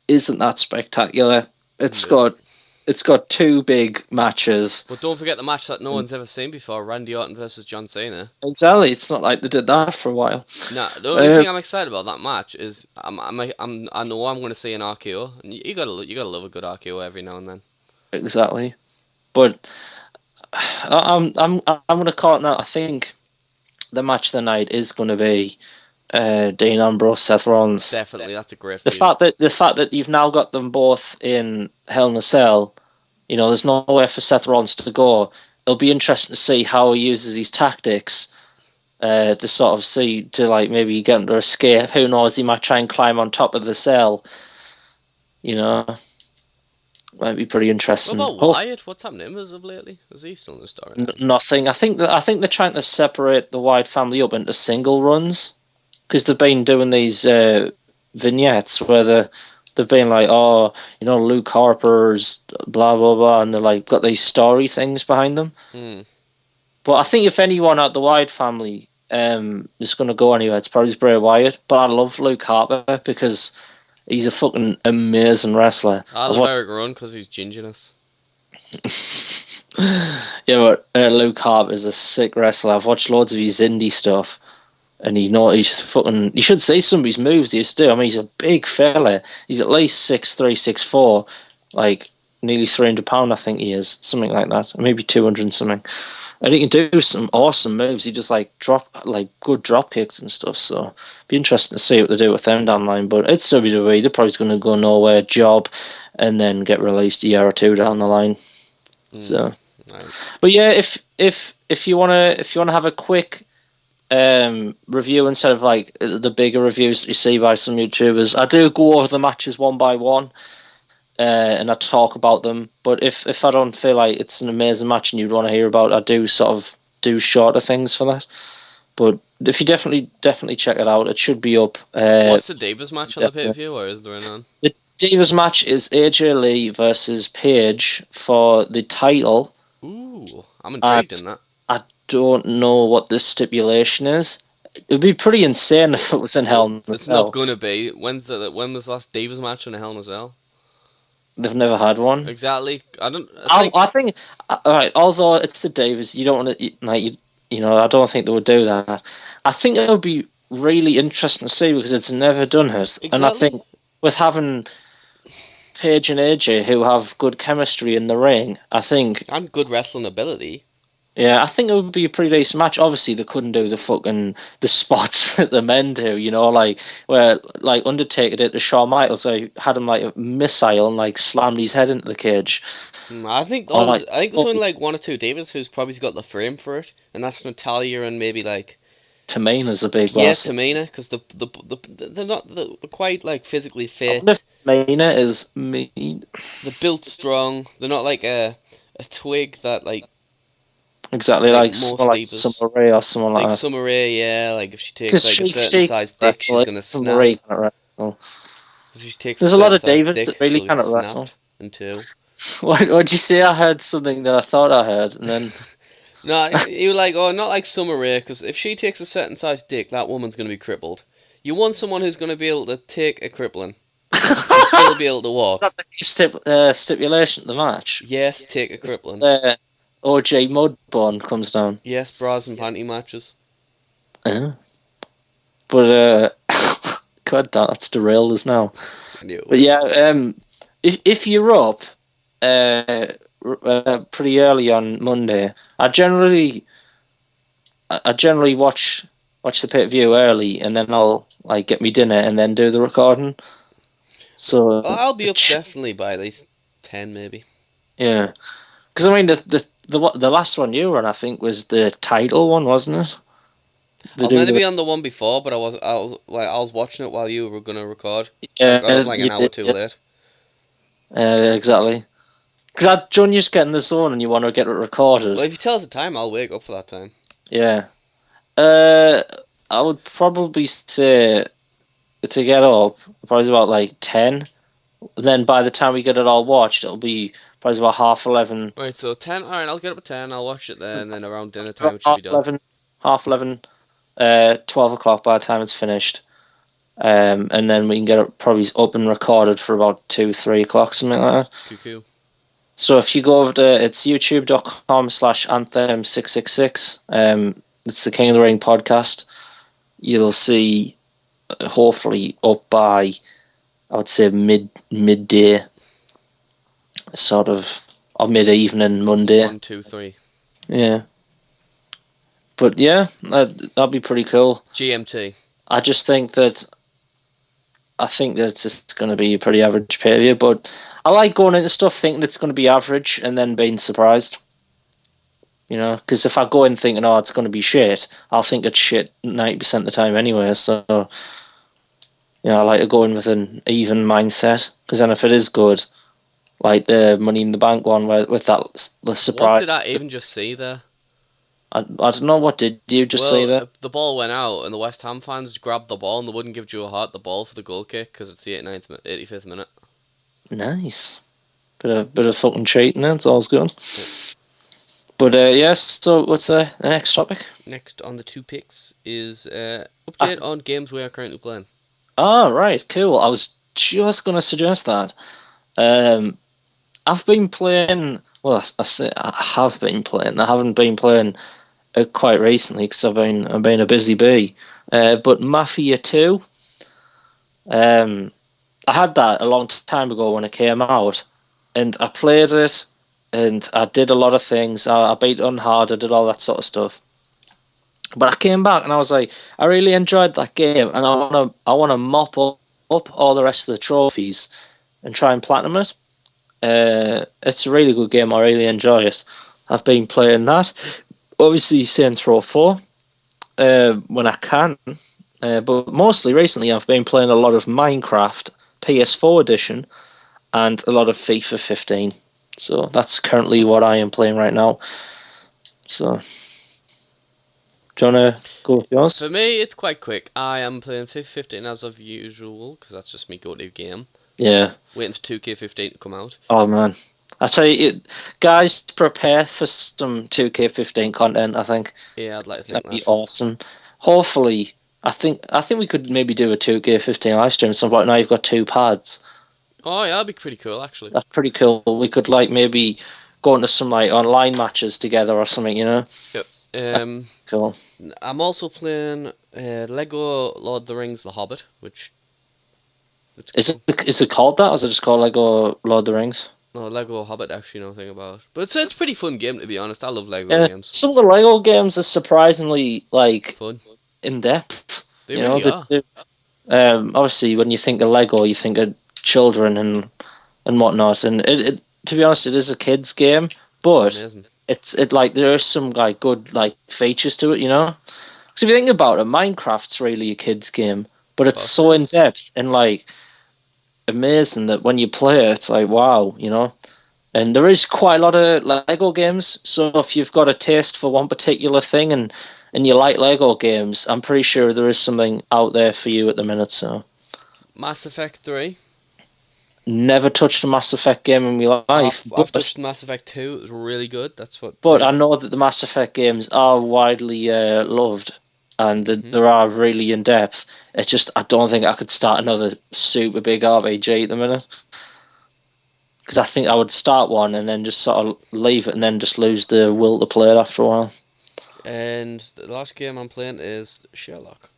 isn't that spectacular. It's No. got it's got two big matches. But don't forget the match that no one's ever seen before: Randy Orton versus John Cena. Exactly, it's not like they did that for a while. Nah, the only Um, thing I'm excited about that match is I know I'm going to see an RKO, and you gotta love a good RKO every now and then. exactly, but I'm gonna call it now. I think the match of the night is going to be Dean Ambrose, Seth Rollins. Definitely, that's a great The feud. fact that you've now got them both in Hell in a Cell, you know, there's nowhere for Seth Rollins to go. It'll be interesting to see how he uses his tactics to sort of see to like maybe get him to escape. Who knows? He might try and climb on top of the cell. You know, might be pretty What interesting. about Wyatt? What's happened to him as of lately? Is he still in the storyline? Nothing. I think they're trying to separate the Wyatt family up into single runs because they've been doing these vignettes where they've been like, oh, you know, Luke Harper's blah blah blah, and they're like got these story things behind them. Hmm. But I think if anyone out the Wyatt family is going to go anywhere, it's probably Bray Wyatt. But I love Luke Harper because he's a fucking amazing wrestler. I I've love watched Eric Rowan because of his gingerness. yeah, but Luke Harper is a sick wrestler. I've watched loads of his indie stuff, and he's fucking. You should see some of his moves he used to do. I mean, he's a big fella. He's at least 6'3", 6'4", like nearly 300 pound. I think he is something like that, or maybe 200 something. And he can do some awesome moves. He just like drop like good drop kicks and stuff. So be interesting to see what they do with them down the line. But it's WWE. They're probably going to go nowhere, job, and then get released a year or two down the line. Hmm. So, Right. but yeah, if you wanna have a quick review instead of like the bigger reviews that you see by some YouTubers, I do go over the matches one by one. And I talk about them. But if I don't feel like it's an amazing match and you'd want to hear about it, I do sort of do shorter things for that. But if you definitely check it out, it should be up. What's the Davis match on the pay per Definitely. view, or is there none? The Divas match is AJ Lee versus Paige for the title, Ooh, I'm and intrigued in that. I don't know what the stipulation is. It'd be pretty insane if it was in Hell Well, in a it's not Cell. gonna be. When was the last Davis match on a Hell in a Cell? They've never had one. Exactly. I don't. I I, think I think, all right. Although it's the Davis, you don't want to like you know. I don't think they would do that. I think it would be really interesting to see because it's never done it, and I exactly. think with having Paige and AJ who have good chemistry in the ring, I think And good wrestling ability. Yeah, I think it would be a pretty decent match. Obviously, they couldn't do the spots that the men do, like where like Undertaker did to Shawn Michaels, where he had him like a missile and like slammed his head into the cage. I think Or like there's only like one or two Davids who's probably got the frame for it, and that's Natalia and maybe like Tamina's a big yeah boss. Tamina, because they're not they're quite like physically I wonder fit. if Tamina is mean. They're built strong. They're not like a twig that Exactly like like most someone like divas. Summer Rae or someone Like like that. Summer Rae, yeah. Like if she takes Because like a she certain she can size dick, wrestle she's it. gonna Summer snap. Rae can't wrestle. If she takes a There's a lot certain of size Davids that dick, really she'll get cannot wrestle. snapped in two. What'd you say? I heard something that I thought I heard, and then No, you like, oh, not like Summer Rae, because if she takes a certain size dick, that woman's going to be crippled. You want someone who's going to be able to take a crippling and still be able to walk. that the stipulation of the match. Yes, take a It's, crippling. OJ Mudbone comes down. Yes, bras and panty matches. Yeah. But God, that's derailed us now. I knew it But would. yeah, if you're up pretty early on Monday, I generally watch the pay per view early, and then I'll like get me dinner and then do the recording. So I'll be up definitely by at least 10, maybe. yeah, because I mean the last one you were on, I think, was the title one, wasn't it? I To was do meant to the be on the one before, but I was watching it while you were going to record. I yeah, got up like an you hour did, too yeah, late. exactly. Because John, you just get in the zone and you want to get it recorded. Well, if you tell us the time, I'll wake up for that time. Yeah. Uh, I would probably say to get up probably about like 10. Then by the time we get it all watched, it'll be probably about half 11. Right, so 10. Alright, I'll get up at 10, I'll watch it there, and then around dinner time About it should be done. half 11, 12 o'clock by the time it's finished. And then we can get it probably up and recorded for about 2, 3 o'clock, something like that. Cuckoo. So if you go over to, it's youtube.com/anthem666. It's the King of the Ring podcast. You'll see, hopefully up by, I would say midday, sort of, or mid evening Monday. 1, 2, 3. Yeah, but yeah, that'd be pretty cool. GMT. I just think that it's just going to be a pretty average pay per view, but I like going into stuff thinking it's going to be average and then being surprised. Because if I go in thinking, oh, it's going to be shit, I'll think it's shit 90% of the time anyway. So, I like to go in with an even mindset. Because then if it is good, like the Money in the Bank one, with the surprise. What did I even just see there? I don't know, what did you just say there? Well, the ball went out, and the West Ham fans grabbed the ball, and they wouldn't give Joe Hart the ball for the goal kick because it's the 85th minute. Nice. Bit of fucking cheating, it's always good. Yep. But yes, so what's the next topic? Next on the two picks is update on games we are currently playing. Oh, right, cool. I was just going to suggest that. I've been playing. Well, I say I have been playing. I haven't been playing quite recently because I've been a busy bee. But Mafia 2. I had that a long time ago when it came out, and I played it, and I did a lot of things. I beat it on hard. I did all that sort of stuff. But I came back and I was like, I really enjoyed that game, and I wanna mop up all the rest of the trophies and try and platinum it. It's a really good game. I really enjoy it. I've been playing that. Obviously, Saints Row 4 when I can. But mostly recently, I've been playing a lot of Minecraft PS4 edition and a lot of FIFA 15. So that's currently what I am playing right now. So, do you want to go with yours? For me, it's quite quick. I am playing FIFA 15 as of usual because that's just me go-to game. Yeah. Waiting for 2K15 to come out. Oh man, I tell you, guys, prepare for some 2K15 content. I think. Yeah, I'd like to think That'd be that. awesome. Hopefully, I think we could maybe do a 2K15 live stream at some point. Now you've got two pads. Oh yeah, that'd be pretty cool actually. That's pretty cool. We could like maybe go into some like online matches together or something. Yep. Cool. I'm also playing Lego Lord of the Rings: The Hobbit, which Is it called that, or is it just called Lego Lord of the Rings? No, Lego Hobbit actually know nothing about. But it's a pretty fun game to be honest. I love Lego Yeah, games. some of the Lego games are surprisingly like Fun. in depth. They really are. Obviously, when you think of Lego, you think of children and whatnot. And to be honest, it is a kids game, It's but amazing. it like there are some like good like features to it, you know. Because if you think about it, Minecraft's really a kids game, but Of it's course it so in is. depth and like amazing that when you play it, it's like wow, you know. And there is quite a lot of Lego games. So if you've got a taste for one particular thing and you like Lego games, I'm pretty sure there is something out there for you at the minute. So Mass Effect 3. never touched a Mass Effect game in my life, I've touched Mass Effect 2. It was really good. That's what but I really. know that the Mass Effect games are widely loved and that Mhm. they are really in depth. It's just I don't think I could start another super big RPG at the minute because I think I would start one and then just sort of leave it and then just lose the will to play it after a while. And the last game I'm playing is Sherlock.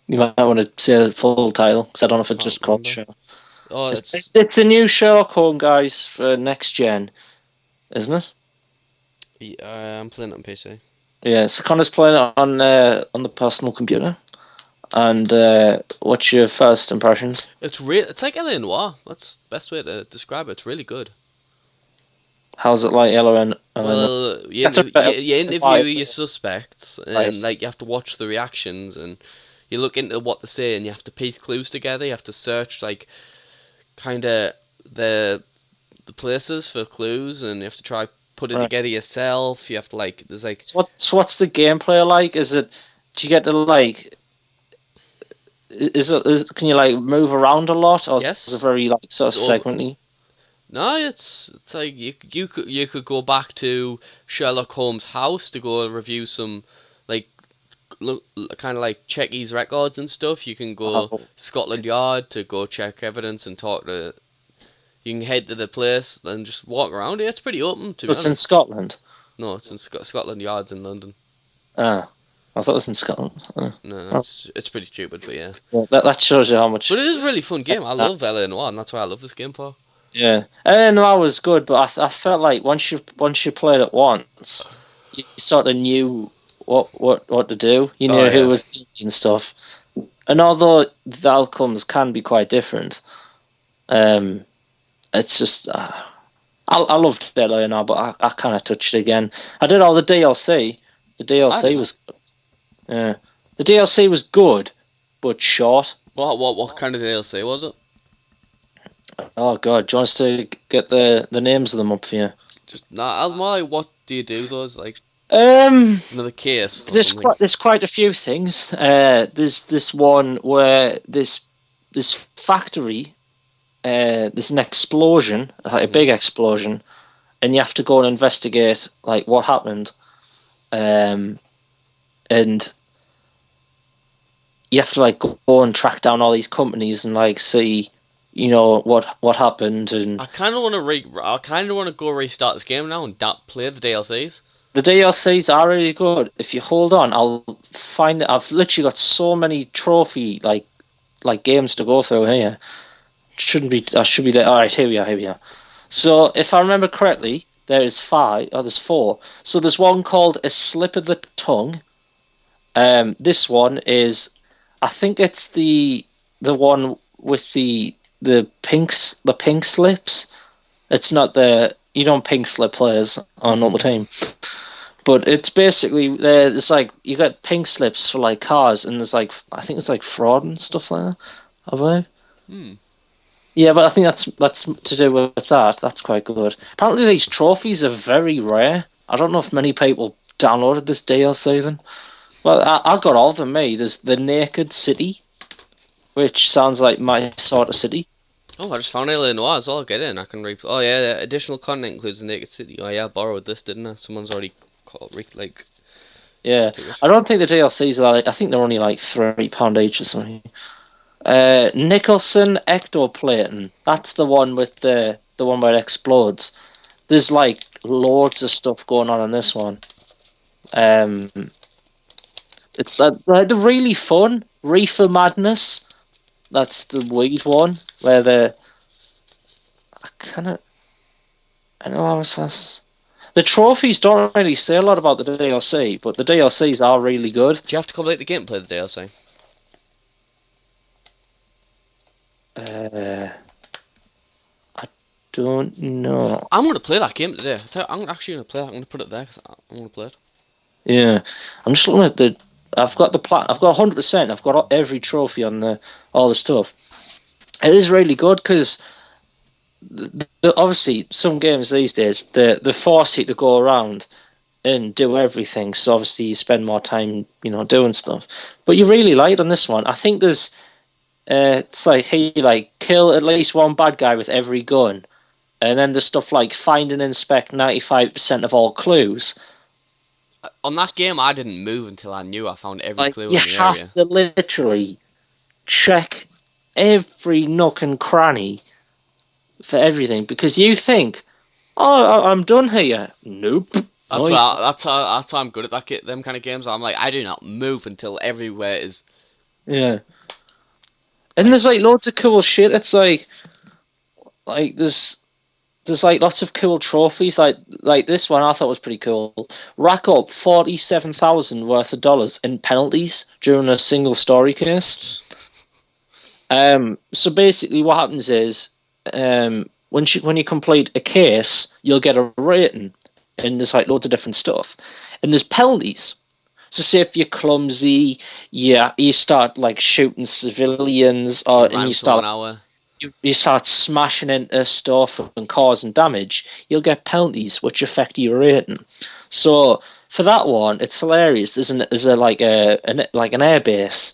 You might want to say the full title because I don't know if I it's can't just called remember. Sherlock. Oh, It's, it's it's the new Sherlock Holmes guys for next gen, isn't it? I'm playing it on PC. Yeah, so Connor's playing it on the personal computer. And what's your first impressions? It's real. It's like LA Noire. That's the best way to describe it. It's really good. How's it like Ellen? Well, That's a better you interview vibe, your suspects, right? and like you have to watch the reactions, and you look into what they say, and you have to piece clues together. You have to search like kind of the the places for clues, and you have to try put it Right. together yourself. You have to like there's like So what's the gameplay like? Is it do you get to like can you like move around a lot or is yes, it very like sort of it's all. segmenty? No, it's like you could go back to Sherlock Holmes' house to go review some like look kind of like check his records and stuff. You can go Oh, Scotland Yard to go check evidence and talk to. You can head to the place and just walk around it. It's pretty open, to so be it's in honest. Scotland. No, it's in Scotland Yard's in London. Ah, I thought it was in Scotland. No, Oh, it's pretty stupid, but yeah. well, that shows you how But much. it is a really fun game. I love LA Noire, and that's why I love this game for. Yeah, and I was good, but I felt like once you played it once, you sort of knew what to do. You Oh knew who yeah. was guilty and stuff. And although the outcomes can be quite different, um, it's just I loved Dead now, but I kind of touched it again. I did all the DLC. The I DLC didn't. was yeah, the DLC was good, but short. What kind of DLC was it? Oh God, do you want us to get the names of them up for you? Just nah. I was more like, what do you do? Those like Um. another case or There's something. quite a few things. There's this one where this factory, there's an explosion, like a Mhm. big explosion, and you have to go and investigate like what happened. Um, and you have to like go and track down all these companies and like see, what happened. And I kind of want to I kind of want to go restart this game now and play the DLCs. the DLCs are really good. If you hold on, I'll find it. I've literally got so many trophy like games to go through here. Shouldn't be. I should be there. All right, here we are. Here we are. So, if I remember correctly, there is five. Oh, there's four. So there's one called a slip of the tongue. This one is, I think it's the one with the pink slips. It's not the you don't pink slip players on normal Mhm. team, but it's basically there's like you got pink slips for like cars, and there's like I think it's like fraud and stuff like that. I believe. Hmm. Yeah, but I think that's to do with that. That's quite good. Apparently, these trophies are very rare. I don't know if many people downloaded this DLC then. Well, I got all of them. Me, there's the Naked City, which sounds like my sort of city. Oh, I just found LA Noire as well. I'll get in. I can Oh yeah, the additional content includes the Naked City. Oh yeah, I borrowed this, didn't I? Someone's already like Yeah, took it. I don't think the DLCs are. I think they're only like £3 each or something. Nicholson ectoplating. That's the one with the one where it explodes. There's like loads of stuff going on in this one. Um, It's they're really fun. Reefer Madness. That's the weed one where the I kind of. I know I was fast. The trophies don't really say a lot about the DLC, but the DLCs are really good. Do you have to complete the game to play the DLC? I don't know. I'm going to play that game today. I'm actually going to play that. I'm going to put it there because I'm going to play it. Yeah, I'm just looking at the. I've got the plat. I've got 100%. I've got every trophy on all the stuff. It is really good because obviously some games these days they force you to go around and do everything. So obviously you spend more time, doing stuff. But you really light on this one. I think there's it's like hey, like kill at least one bad guy with every gun, and then there's stuff like find and inspect 95% of all clues. On that game, I didn't move until I knew I found every Like clue you in the have area. to literally check every nook and cranny for everything because you think, oh, I'm done here. Nope. That's how I'm good at them kind of games. I'm like, I do not move until everywhere is. Yeah. And there's like loads of cool shit. It's like there's like lots of cool trophies. Like this one I thought was pretty cool. Rack up 47,000 worth of dollars in penalties during a single story case. So basically what happens is when you complete a case, you'll get a rating, and there's like loads of different stuff, and there's penalties. So say if you're clumsy, you start like shooting civilians, and you start smashing into stuff and causing damage, you'll get penalties which affect your rating. So for that one, it's hilarious. There's like an airbase,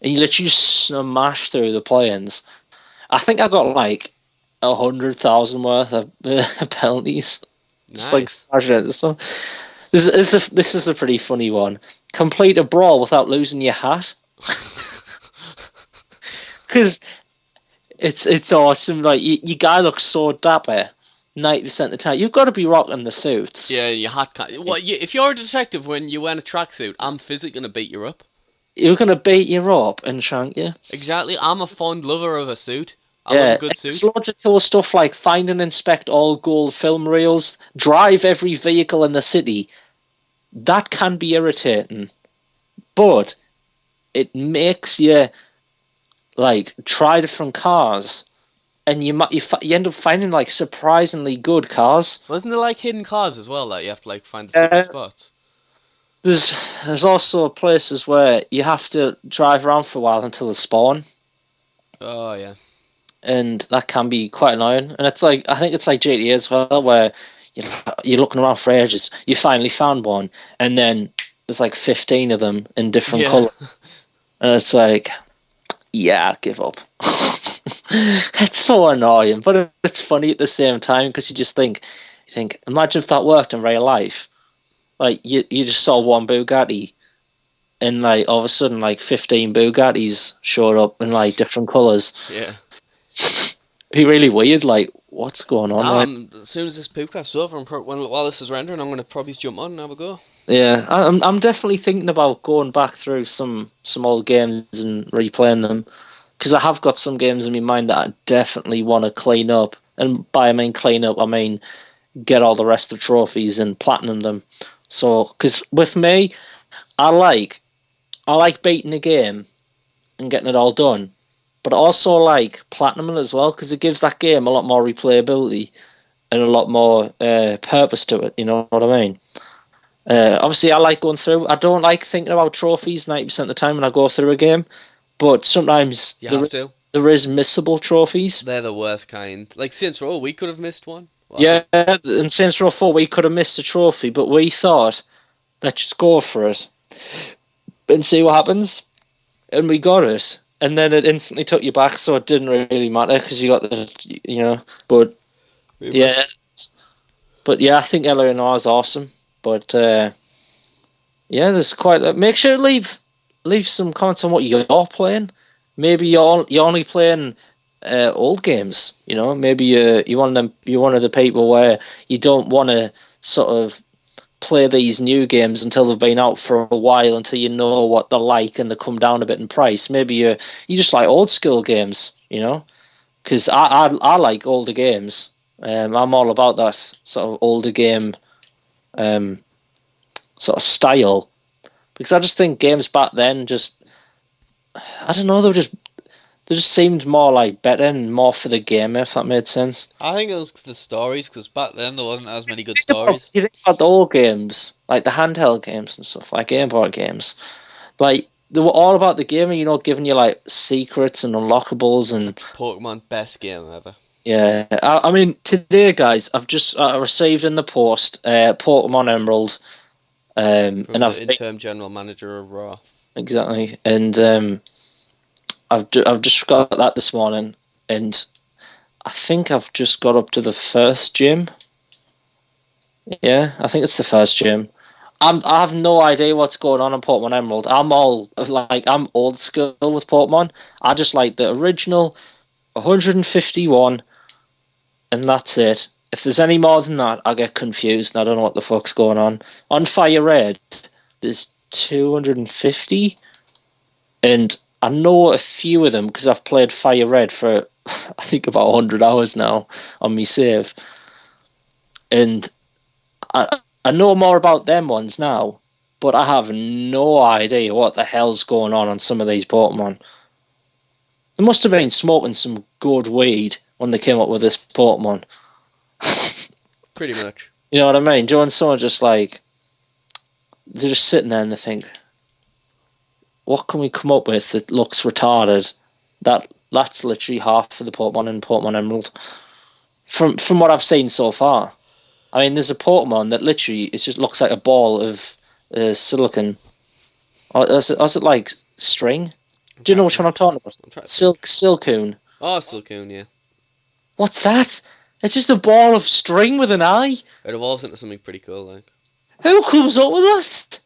and you literally just smash through the planes. I think I got like 100,000 worth of penalties. Just like Nice. smashing it. So this is a pretty funny one. Complete a brawl without losing your hat. Because it's awesome. Like your guy looks so dapper 90% of the time. You've got to be rocking the suits. Yeah, your hat can't. What? If you're a detective when you wear a tracksuit, I'm physically gonna beat you up. You're gonna beat you up and shank you. Exactly. I'm a fond lover of a suit. I love Yeah, a good there's suit. loads of cool stuff like find and inspect all gold film reels, drive every vehicle in the city. That can be irritating, but it makes you like try different cars, and you end up finding like surprisingly good cars. Wasn't there like hidden cars as well that you have to like find the secret Uh, spots? there's also places where you have to drive around for a while until they spawn, Oh yeah. and that can be quite annoying. And it's like I think it's like GTA as well, where you're looking around for ages, you finally found one, and then there's like 15 of them in different Yeah. colours, and it's like, yeah, give up. It's so annoying, but it's funny at the same time because you think, imagine if that worked in real life. Like you just saw one Bugatti, and like all of a sudden like 15 Bugattis showed up in like different colours. Yeah. It'd be really weird. Like, what's going on Now right? as soon as this Poopcast is over, while this is rendering, I'm gonna probably jump on and have a go. Yeah, I'm definitely thinking about going back through some old games and replaying them because I have got some games in my mind that I definitely want to clean up. And by I mean clean up, I mean get all the rest of the trophies and platinum them. So, because with me, I like beating a game and getting it all done, but I also like platinum as well because it gives that game a lot more replayability and a lot more purpose to it. You know what I mean? Obviously, I like going through. I don't like thinking about trophies 90% of the time when I go through a game, but sometimes You have to. there is missable trophies. They're the worst kind. Like Saints Row, we could have missed one. Well, Yeah, in Saints Row 4, we could have missed a trophy, but we thought, let's just go for it and see what happens. And we got it. And then it instantly took you back, so it didn't really matter because you got But yeah, I think Eleanor is awesome. But yeah, there's quite. Make sure to leave some comments on what you're playing. Maybe you're only playing old games. Maybe you're one of the people where you don't want to sort of play these new games until they've been out for a while, until you know what they're like and they come down a bit in price. Maybe you just like old school games. because I like older games. I'm all about that sort of older game sort of style, because I just think games back then just, I don't know, they just seemed more like better and more for the game, if that made sense. I think it was the stories, because back then there wasn't as many good stories. You think about the old games, like the handheld games and stuff, like Game Boy games, like they were all about the game, and giving you like secrets and unlockables and Pokemon, best game ever. yeah. I mean, today, guys, I've just received in the post Pokemon Emerald, From and the interim general manager of Raw. exactly, and I've just got that this morning, and I think I've just got up to the first gym. Yeah, I think it's the first gym. I have no idea what's going on in Pokemon Emerald. I'm old school with Pokemon. I just like the original 151, and that's it. If there's any more than that, I get confused and I don't know what the fuck's going on. On Fire Red, there's 250, and I know a few of them because I've played Fire Red for I think about 100 hours now on me save, and I know more about them ones now, but I have no idea what the hell's going on some of these Pokemon. They must have been smoking some good weed when they came up with this Pokemon. Pretty much. You know what I mean? Joe and someone just like, they're just sitting there and they think, what can we come up with that looks retarded? That's literally half of the Pokemon in Pokemon Emerald. From what I've seen so far. I mean, there's a Pokemon that literally it just looks like a ball of silicon. Or is it like string? Do you know which one I'm talking about? Silcoon. Oh, Silcoon, yeah. What's that? It's just a ball of string with an eye. It evolves into something pretty cool, like. Who comes up with that?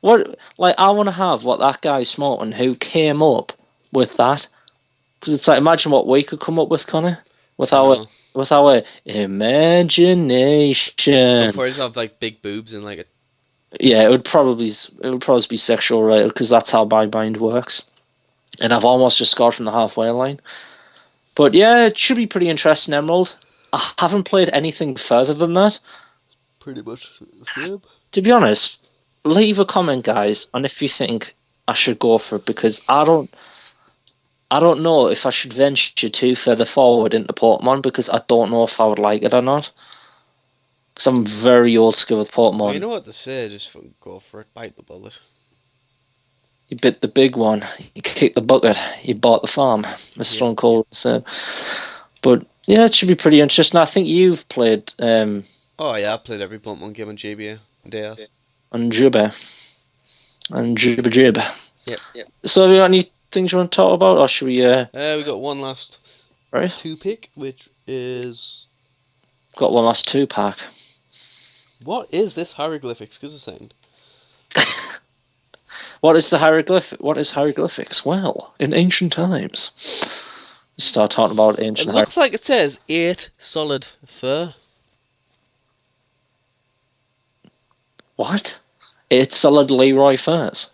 What? Like, I want to have what that guy smoking who came up with that, because it's like, imagine what we could come up with, Connor, with our imagination. Before he's have like big boobs and like a. Yeah, it would probably be sexual related because that's how my mind works, and I've almost just scored from the halfway line. But yeah, it should be pretty interesting, Emerald. I haven't played anything further than that. Pretty much the same. To be honest, leave a comment, guys, on if you think I should go for it, because I don't know if I should venture too further forward into Pokemon, because I don't know if I would like it or not. Because I'm very old school with Pokemon. Well, you know what to say, just go for it, bite the bullet. You bit the big one, you kicked the bucket, you bought the farm, as Stone Cold said. But yeah, it should be pretty interesting. I think you've played Oh yeah, I played every Pokemon game on GBA and DS. on Jibba. And Jibba. Yep. So have you got any things you want to talk about, or should we we got one last right? 2-pick, which is... Got one last 2-pack. What is this hieroglyphics? Give us a second. What is hieroglyphics? Well, in ancient times. Start talking about ancient. It looks like it says 8 solid fur. What? 8 solid Leroy furs.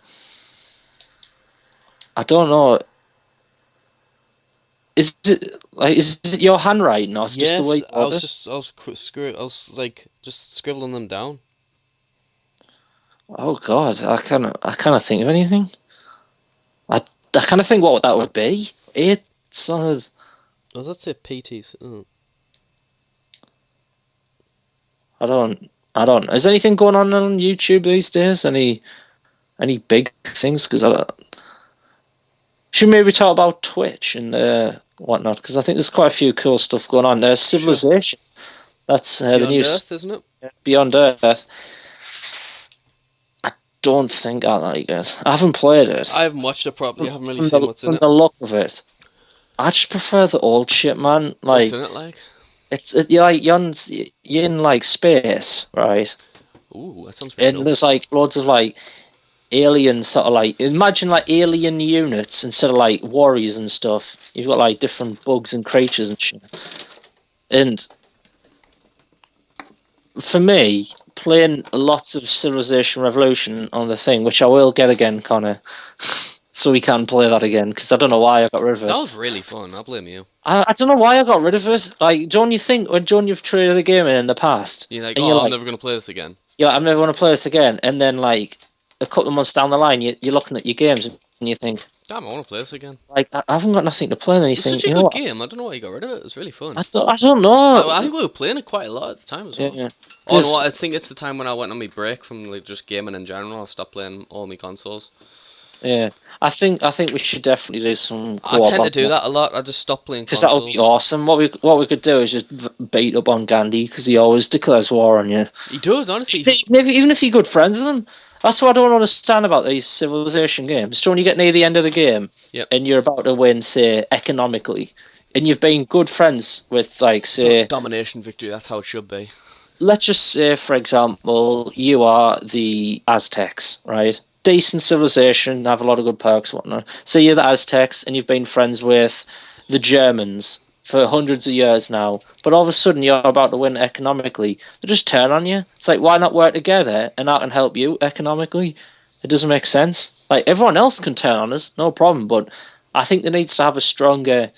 I don't know. Is it your handwriting, or is it just the way you I was just scribbling them down. Oh God, I can't think of anything. I kind of think what that would be. 8 solid. Does that say PTs? Oh. I don't. Is anything going on YouTube these days? Any big things? Because should maybe talk about Twitch and whatnot, because I think there's quite a few cool stuff going on. There's Civilization. Sure. That's the new Earth, isn't it? Beyond Earth. I don't think I like it. I haven't played it. I haven't watched it properly. I haven't really seen what's in it. From the look of it, I just prefer the old shit, man. Like, what's in it like? You're in like space, right? Ooh, that sounds pretty cool. And there's like loads of like alien sort of like, imagine like alien units instead of like warriors and stuff. You've got like different bugs and creatures and shit. And for me, playing lots of Civilization Revolution on the thing, which I will get again, Connor. so we can play that again. Because I don't know why I got rid of it. That was really fun. I'll blame you. I don't know why I got rid of it. Like, don't you think when you've traded the game in the past, You're like, and oh, you're I'm like, never gonna play this again. yeah, I'm never going to play this again, and then like a couple of months down the line, you're looking at your games and you think, Damn, I want to play this again. like, I haven't got nothing to play, and you It's think, such a you know good what? game. I don't know why you got rid of it. It was really fun. I don't know. I think we were playing it quite a lot at the time as well. Yeah. Oh no, I think it's the time when I went on my break from like just gaming in general. I stopped playing all my consoles. Yeah, I think we should definitely do some I co-op tend to on do that a lot. I just stopped playing because that would consoles. be awesome. What we could do is just beat up on Gandhi because he always declares war on you. He does, honestly. Even if you're good friends with him. That's what I don't understand about these civilization games. So when you get near the end of the game Yep. and you're about to win, say, economically, and you've been good friends with, like, say... Domination victory, that's how it should be. Let's just say, for example, you are the Aztecs, right? Decent civilization, have a lot of good perks and whatnot. So you're the Aztecs and you've been friends with the Germans for hundreds of years now, but all of a sudden you're about to win economically. They just turn on you. It's like, why not work together and I can help you economically? It doesn't make sense. Like, everyone else can turn on us, no problem, but I think there needs to have a stronger...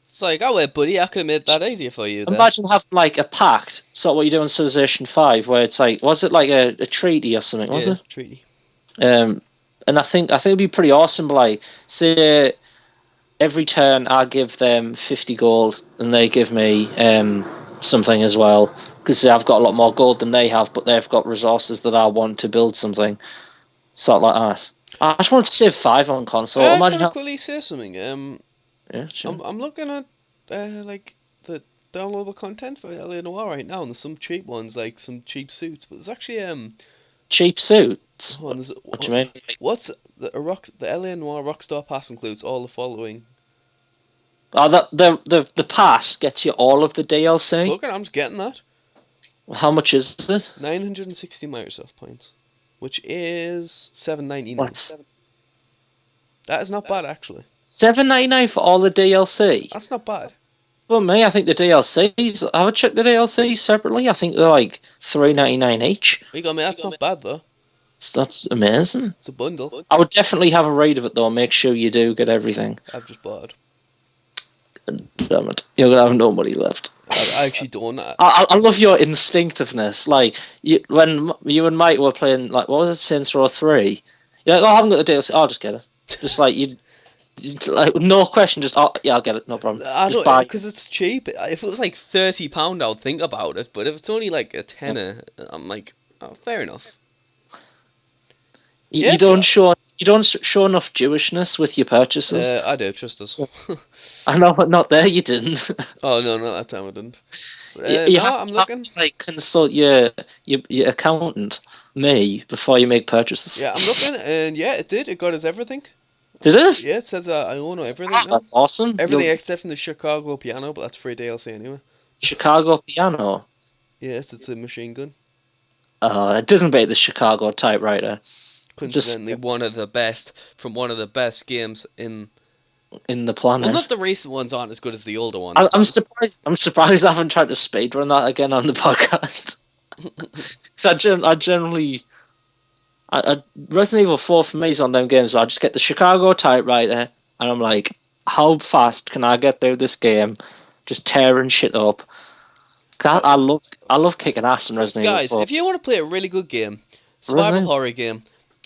It's like, oh wait, buddy, I could have made that easier for you then. Imagine having like a pact, sort of what you do in Civilization 5, where it's like, was it like a treaty or something, was it? Treaty. And I think it'd be pretty awesome, like, say every turn I give them 50 gold and they give me something as well, because I've got a lot more gold than they have, but they've got resources that I want to build something, sort of like that. I just want Civ 5 on console. I Imagine just how... want to quickly say something. Yeah, sure. I'm looking at like the downloadable content for LA Noir right now, and there's some cheap ones, like some cheap suits, but there's actually Cheap suits? hold on, What do you mean? what's the LA Noir Rockstar Pass includes all the following. Oh, the pass gets you all of the DLC. Look, I'm just getting that. How much is it? 960 Microsoft points, which is $7.99. That is not bad, actually. $7.99 for all the DLC. That's not bad. For me, I think the DLCs. Have I checked the DLCs separately? I think they're like $3.99 each. You got me. That's not bad though. That's amazing. It's a bundle. I would definitely have a read of it though. Make sure you do get everything. I've just bought. Damn it, you're gonna have no money left. I actually don't. I love your instinctiveness. Like when you and Mike were playing, like what was it, Saints Row 3? You're like, oh, I haven't got the DLC. I'll just get it. Just like you like no question. Just oh yeah, I'll get it. No problem. I Just don't, buy. because it's cheap. If it was like £30, I'd think about it. But if it's only like a tenner, I'm like, oh, fair enough. You don't show enough Jewishness with your purchases. I do, trust us. I know, but not there. You didn't. Oh no, not that time I didn't. You no, I'm looking. To, like consult your accountant, me, before you make purchases. Yeah, I'm looking, and yeah, it did. It got us everything. Did it? Yeah, it says I own everything now. That's awesome. Everything except from the Chicago piano, but that's free DLC anyway. Chicago piano. Yes, it's a machine gun. It doesn't beat the Chicago typewriter. Coincidentally, one of the best games in the planet. Well, not the recent ones aren't as good as the older ones. I'm surprised. I'm surprised I haven't tried to speedrun that again on the podcast. Because I generally, Resident Evil 4 for me is on them games. So I just get the Chicago typewriter, and I'm like, how fast can I get through this game? Just tearing shit up. I love kicking ass in Resident Evil 4. Guys, if you want to play a really good game, survival horror game,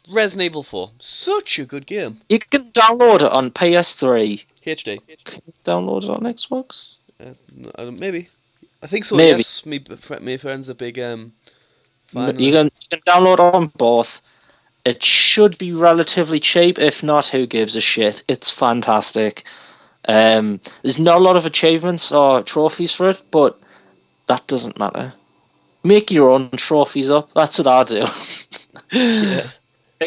Resident Evil 4, such a good game. You can download it on PS3. HD. Can you download it on Xbox? Maybe. I think so. Maybe. Yes, my friend's a big fan. You can download it on both. It should be relatively cheap. If not, who gives a shit? It's fantastic. There's not a lot of achievements or trophies for it, but that doesn't matter. Make your own trophies up. That's what I do. Yeah.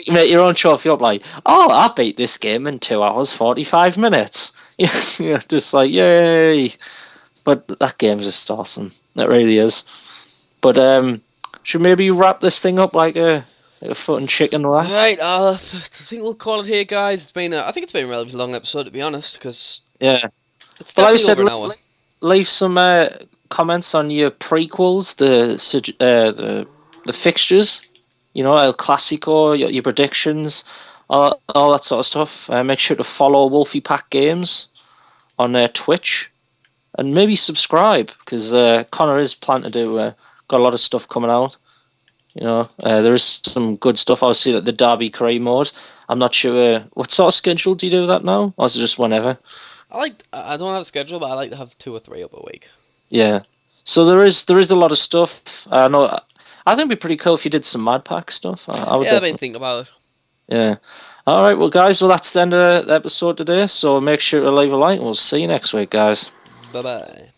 Make your own trophy up, like, oh, I beat this game in 2 hours 45 minutes. Yeah, just like, yay! But that game's just awesome. It really is. But should maybe wrap this thing up like a fucking chicken wrap? Right, I think we'll call it here, guys. It's been I think it's been a relatively long episode, to be honest, because yeah, it's definitely over an hour. Leave some comments on your prequels, the fixtures. You know, El Clasico, your predictions, all that sort of stuff. Make sure to follow Wolfie Pack Games on Twitch, and maybe subscribe, because Connor is planning to do got a lot of stuff coming out. There is some good stuff. Obviously, like the Derby Career mode. I'm not sure what sort of schedule do you do that now, or is it just whenever? I don't have a schedule, but I like to have 2 or 3 up a week. Yeah. So there is a lot of stuff. I know. I think it'd be pretty cool if you did some Mad Pack stuff. I would Yeah, I've been definitely. thinking about it. Yeah. All right, well, guys, well, that's the end of the episode today. So make sure to leave a like, and we'll see you next week, guys. Bye bye.